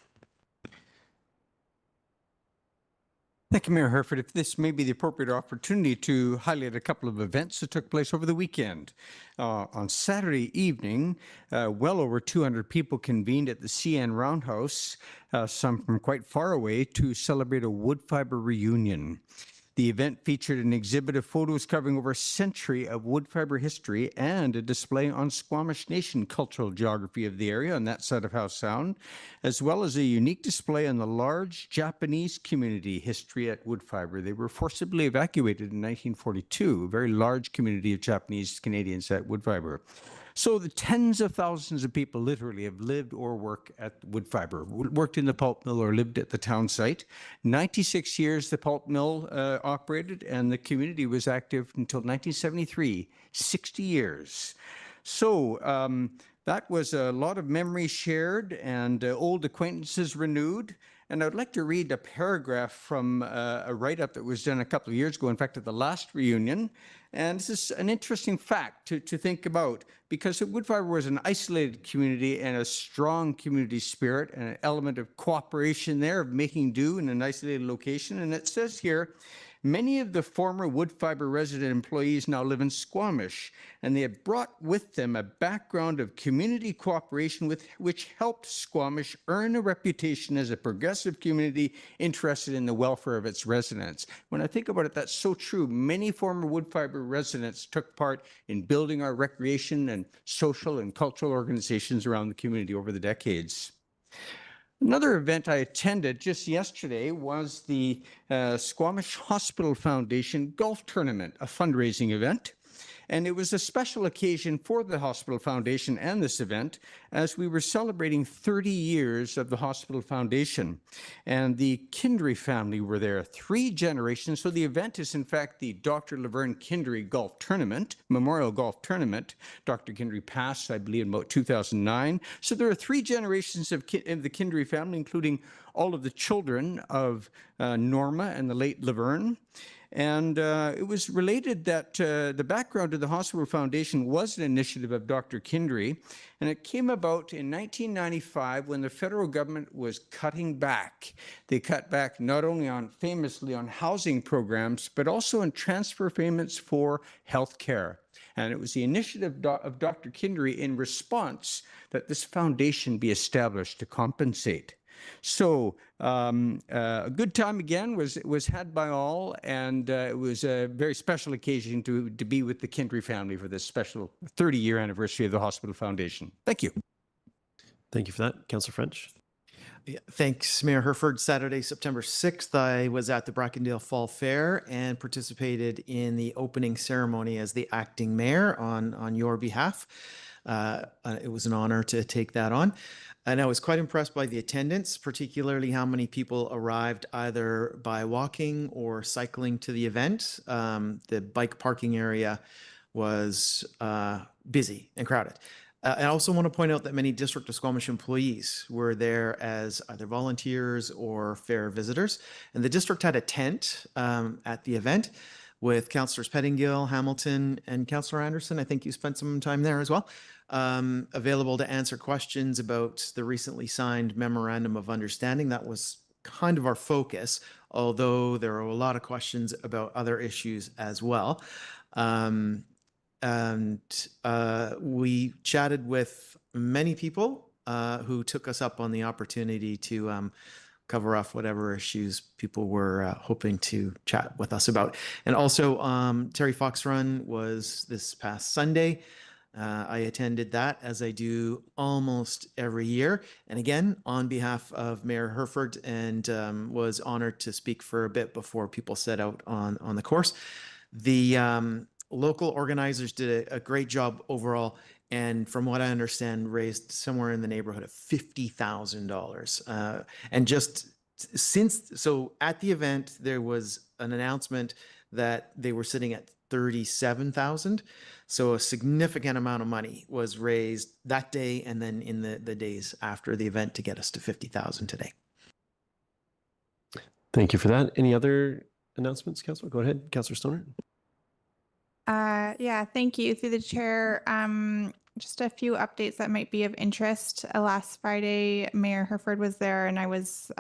Thank you, Mayor Herford. If this may be the appropriate opportunity to highlight a couple of events that took place over the weekend. On Saturday evening, well over 200 people convened at the CN Roundhouse, some from quite far away, to celebrate a wood fiber reunion. The event featured an exhibit of photos covering over a century of wood fiber history and a display on Squamish Nation cultural geography of the area on that side of Howe Sound, as well as a unique display on the large Japanese community history at wood fiber. They were forcibly evacuated in 1942, a very large community of Japanese Canadians at wood fiber. So the tens of thousands of people literally have lived or worked at wood fiber, worked in the pulp mill or lived at the town site. 96 years the pulp mill operated, and the community was active until 1973, 60 years. So that was a lot of memories shared and old acquaintances renewed. And I'd like to read a paragraph from a write-up that was done a couple of years ago, in fact, at the last reunion. And this is an interesting fact to think about, because wood fiber was an isolated community and a strong community spirit and an element of cooperation there, of making do in an isolated location. And it says here, many of the former wood fiber resident employees now live in Squamish, and they have brought with them a background of community cooperation which helped Squamish earn a reputation as a progressive community interested in the welfare of its residents. When I think about it, that's so true. Many former wood fiber residents took part in building our recreation and social and cultural organizations around the community over the decades. Another event I attended just yesterday was the Squamish Hospital Foundation Golf Tournament, a fundraising event. And it was a special occasion for the Hospital Foundation and this event, as we were celebrating 30 years of the Hospital Foundation. And the Kindry family were there, 3 generations. So the event is, in fact, the Dr. Laverne Kindry Golf Tournament, Memorial Golf Tournament. Dr. Kindry passed, I believe, in about 2009. So there are 3 generations of the Kindry family, including all of the children of Norma and the late Laverne. And it was related that the background to the Hospital Foundation was an initiative of Dr. Kindry, and it came about in 1995 when the federal government was cutting back. They cut back not only famously on housing programs, but also on transfer payments for health care. And it was the initiative of Dr. Kindry in response that this foundation be established to compensate. So a good time again was had by all, and it was a very special occasion to be with the Kindry family for this special 30-year anniversary of the Hospital Foundation. Thank you. Thank you for that. Councillor French. Yeah, thanks, Mayor Herford. Saturday, September 6th, I was at the Brackendale Fall Fair and participated in the opening ceremony as the acting mayor on your behalf. It was an honor to take that on. And I was quite impressed by the attendance, particularly how many people arrived either by walking or cycling to the event. The bike parking area was busy and crowded. I also want to point out that many District of Squamish employees were there as either volunteers or fair visitors. And the district had a tent at the event with Councillors Pettingill, Hamilton, and Councillor Anderson. I think you spent some time there as well, available to answer questions about the recently signed Memorandum of Understanding. That was kind of our focus, although there are a lot of questions about other issues as well. And we chatted with many people who took us up on the opportunity to cover off whatever issues people were hoping to chat with us about. And also, Terry Fox Run was this past Sunday. I attended that, as I do almost every year. And again, on behalf of Mayor Herford, and was honored to speak for a bit before people set out on the course. The local organizers did a great job overall, and from what I understand, raised somewhere in the neighborhood of $50,000. And just so at the event, there was an announcement that they were sitting at 37,000. So a significant amount of money was raised that day and then in the days after the event to get us to 50,000 today. Thank you for that. Any other announcements, Councillor? Go ahead, Councillor Stoner. Yeah, thank you. Through the chair, just a few updates that might be of interest. Last Friday, Mayor Herford was there, and I was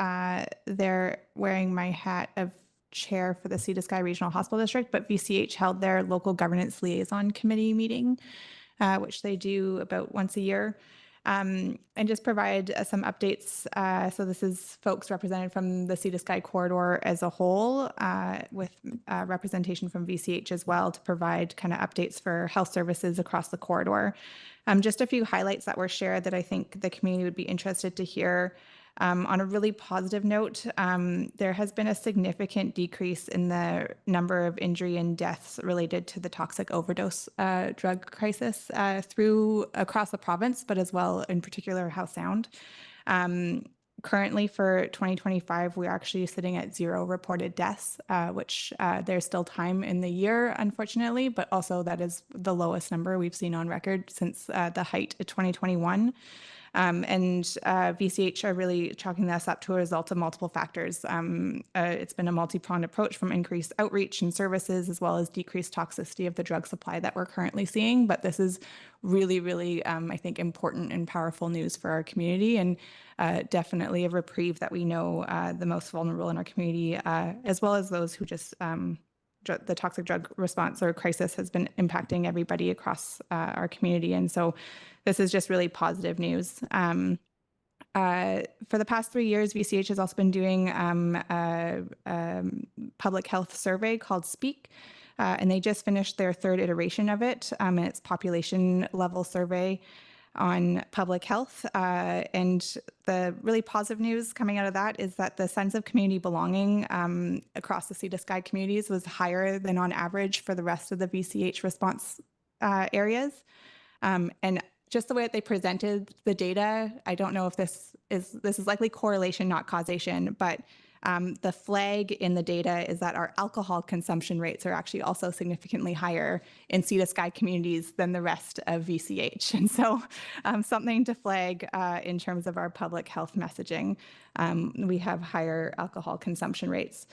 there wearing my hat of chair for the Sea to Sky Regional Hospital District, but VCH held their local governance liaison committee meeting, which they do about once a year. And just provide some updates. So this is folks represented from the Sea to Sky corridor as a whole, with representation from VCH as well, to provide kind of updates for health services across the corridor. Just a few highlights that were shared that I think the community would be interested to hear. On a really positive note, there has been a significant decrease in the number of injury and deaths related to the toxic overdose drug crisis across the province, but as well in particular Howe Sound. Currently for 2025, we're actually sitting at 0 reported deaths, which there's still time in the year, unfortunately, but also that is the lowest number we've seen on record since the height of 2021. And VCH are really chalking this up to a result of multiple factors. It's been a multi-pronged approach from increased outreach and services, as well as decreased toxicity of the drug supply that we're currently seeing. But this is really, really, I think, important and powerful news for our community, and definitely a reprieve that we know the most vulnerable in our community, as well as those who just the toxic drug response or crisis has been impacting everybody across our community. And so this is just really positive news. For the past 3 years, VCH has also been doing a public health survey called SPEAK, and they just finished their 3rd iteration of it, and it's population level survey on public health. And the really positive news coming out of that is that the sense of community belonging across the Sea to Sky communities was higher than on average for the rest of the VCH response areas. And just the way that they presented the data, I don't know if this is likely correlation, not causation, but the flag in the data is that our alcohol consumption rates are actually also significantly higher in Sea to Sky communities than the rest of VCH. And so something to flag in terms of our public health messaging. We have higher alcohol consumption rates.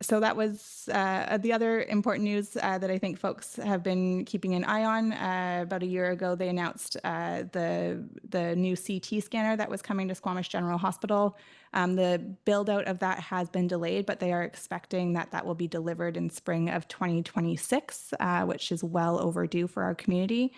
So that was the other important news that I think folks have been keeping an eye on. About a year ago, they announced the new CT scanner that was coming to Squamish General Hospital. The build out of that has been delayed, but they are expecting that that will be delivered in spring of 2026, which is well overdue for our community,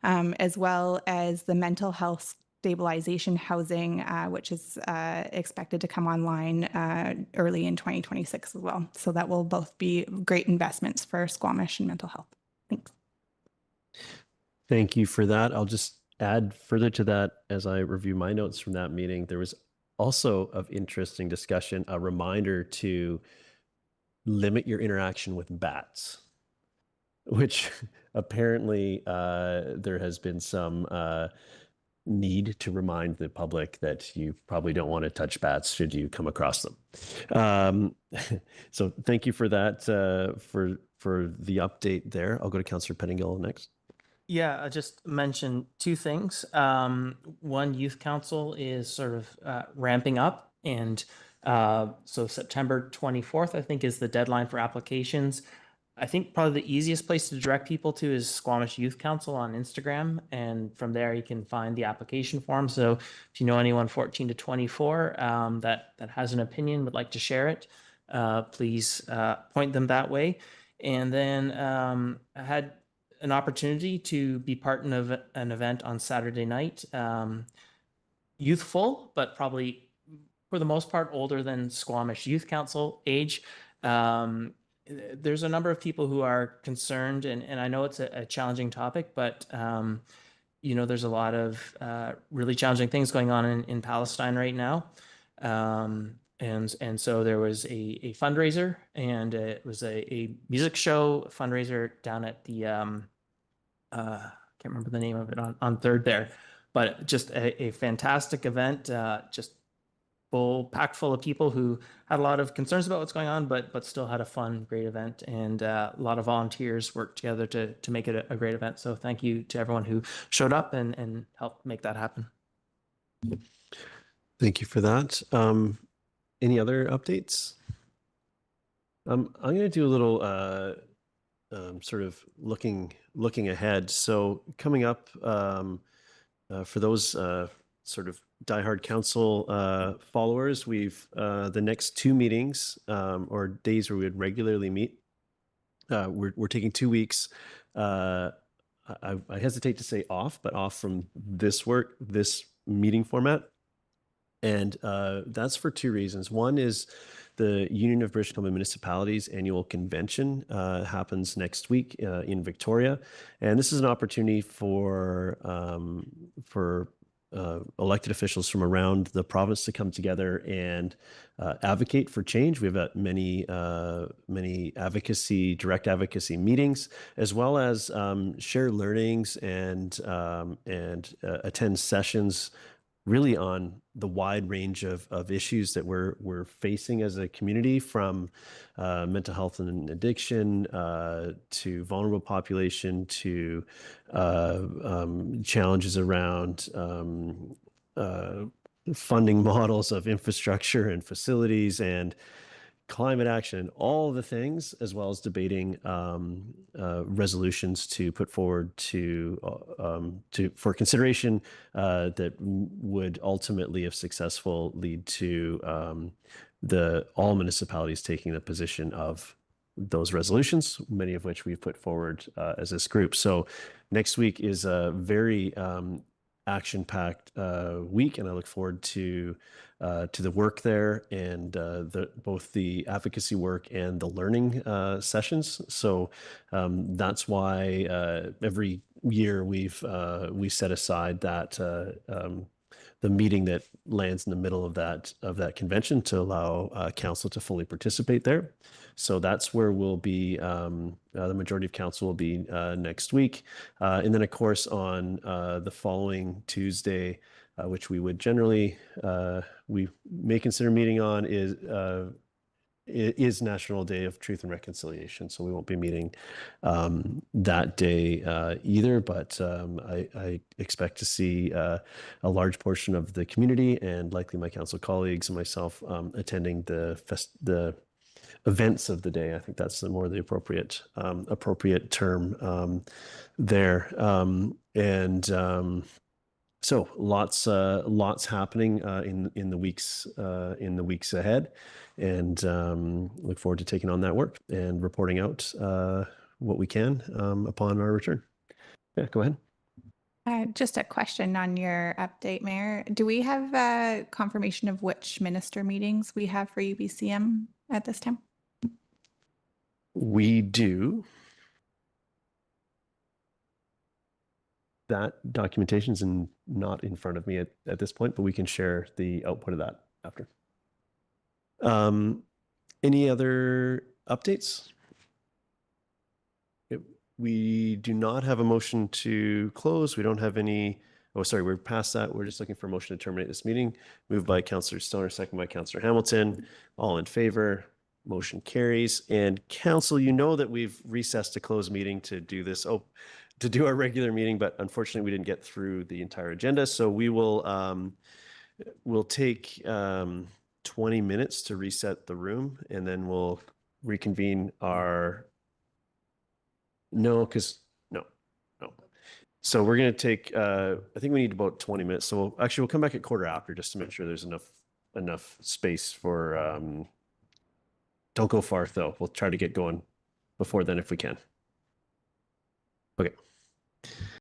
as well as the mental health stabilization housing, which is expected to come online early in 2026 as well. So that will both be great investments for Squamish and mental health. Thanks. Thank you for that. I'll just add further to that as I review my notes from that meeting. There was also of interesting discussion, a reminder to limit your interaction with bats, which apparently there has been some need to remind the public that you probably don't want to touch bats should you come across them. So thank you for that, for the update there. I'll go to Councillor Pettingill next. Yeah, I just mentioned two things. One, Youth Council is sort of ramping up, and so September 24th, I think, is the deadline for applications. I think probably the easiest place to direct people to is Squamish Youth Council on Instagram, and from there you can find the application form. So if you know anyone 14 to 24 that has an opinion, would like to share it, please point them that way. And then I had an opportunity to be part of an event on Saturday night, youthful, but probably for the most part older than Squamish Youth Council age. There's a number of people who are concerned, and I know it's a challenging topic, but you know, there's a lot of really challenging things going on in Palestine right now. And so there was a fundraiser, and it was a music show fundraiser down at the can't remember the name of it, on Third there, but just a fantastic event, just packed full of people who had a lot of concerns about what's going on, but still had a fun, great event, and a lot of volunteers worked together to make it a great event. So thank you to everyone who showed up and helped make that happen. Thank you for that. Any other updates? I'm going to do a little sort of looking ahead. So coming up, for those sort of diehard council followers, we've the next two meetings or days where we would regularly meet. We're taking 2 weeks. I hesitate to say off, but off from this meeting format. And that's for two reasons. One is the Union of British Columbia Municipalities annual convention happens next week in Victoria. And this is an opportunity for elected officials from around the province to come together and advocate for change. We've had many direct advocacy meetings, as well as share learnings and attend sessions really on the wide range of issues that we're facing as a community, from mental health and addiction to vulnerable population to challenges around funding models of infrastructure and facilities and climate action, all the things, as well as debating resolutions to put forward for consideration that would ultimately, if successful, lead to all municipalities taking the position of those resolutions, many of which we've put forward as this group. So next week is a very action-packed week, and I look forward to the work there, and both the advocacy work and the learning sessions. So that's why every year we set aside that the meeting that lands in the middle of that convention to allow council to fully participate there. So that's where we'll be. The majority of council will be next week, and then of course on the following Tuesday, which we would generally we may consider meeting on, is National Day of Truth and Reconciliation. So we won't be meeting that day either, but I expect to see a large portion of the community and likely my council colleagues and myself attending the events of the day. I think that's the more the appropriate term there. So lots happening in the weeks ahead, and look forward to taking on that work and reporting out what we can upon our return. Yeah, go ahead. Just a question on your update, Mayor. Do we have confirmation of which minister meetings we have for UBCM at this time? We do. That documentation's not in front of me at this point, but we can share the output of that after. Any other updates? We do not have a motion to close. We don't have any. Oh, sorry, we're past that. We're just looking for a motion to terminate this meeting. Moved by Councillor Stoner, second by Councillor Hamilton. All in favor. Motion carries. And Council, you know that we've recessed a closed meeting to do this. To do our regular meeting, but unfortunately we didn't get through the entire agenda. So we will we'll take 20 minutes to reset the room, and then we'll reconvene our no. So we're going to take I think we need about 20 minutes. So we'll come back at quarter after just to make sure there's enough space for don't go far though. We'll try to get going before then if we can. Okay.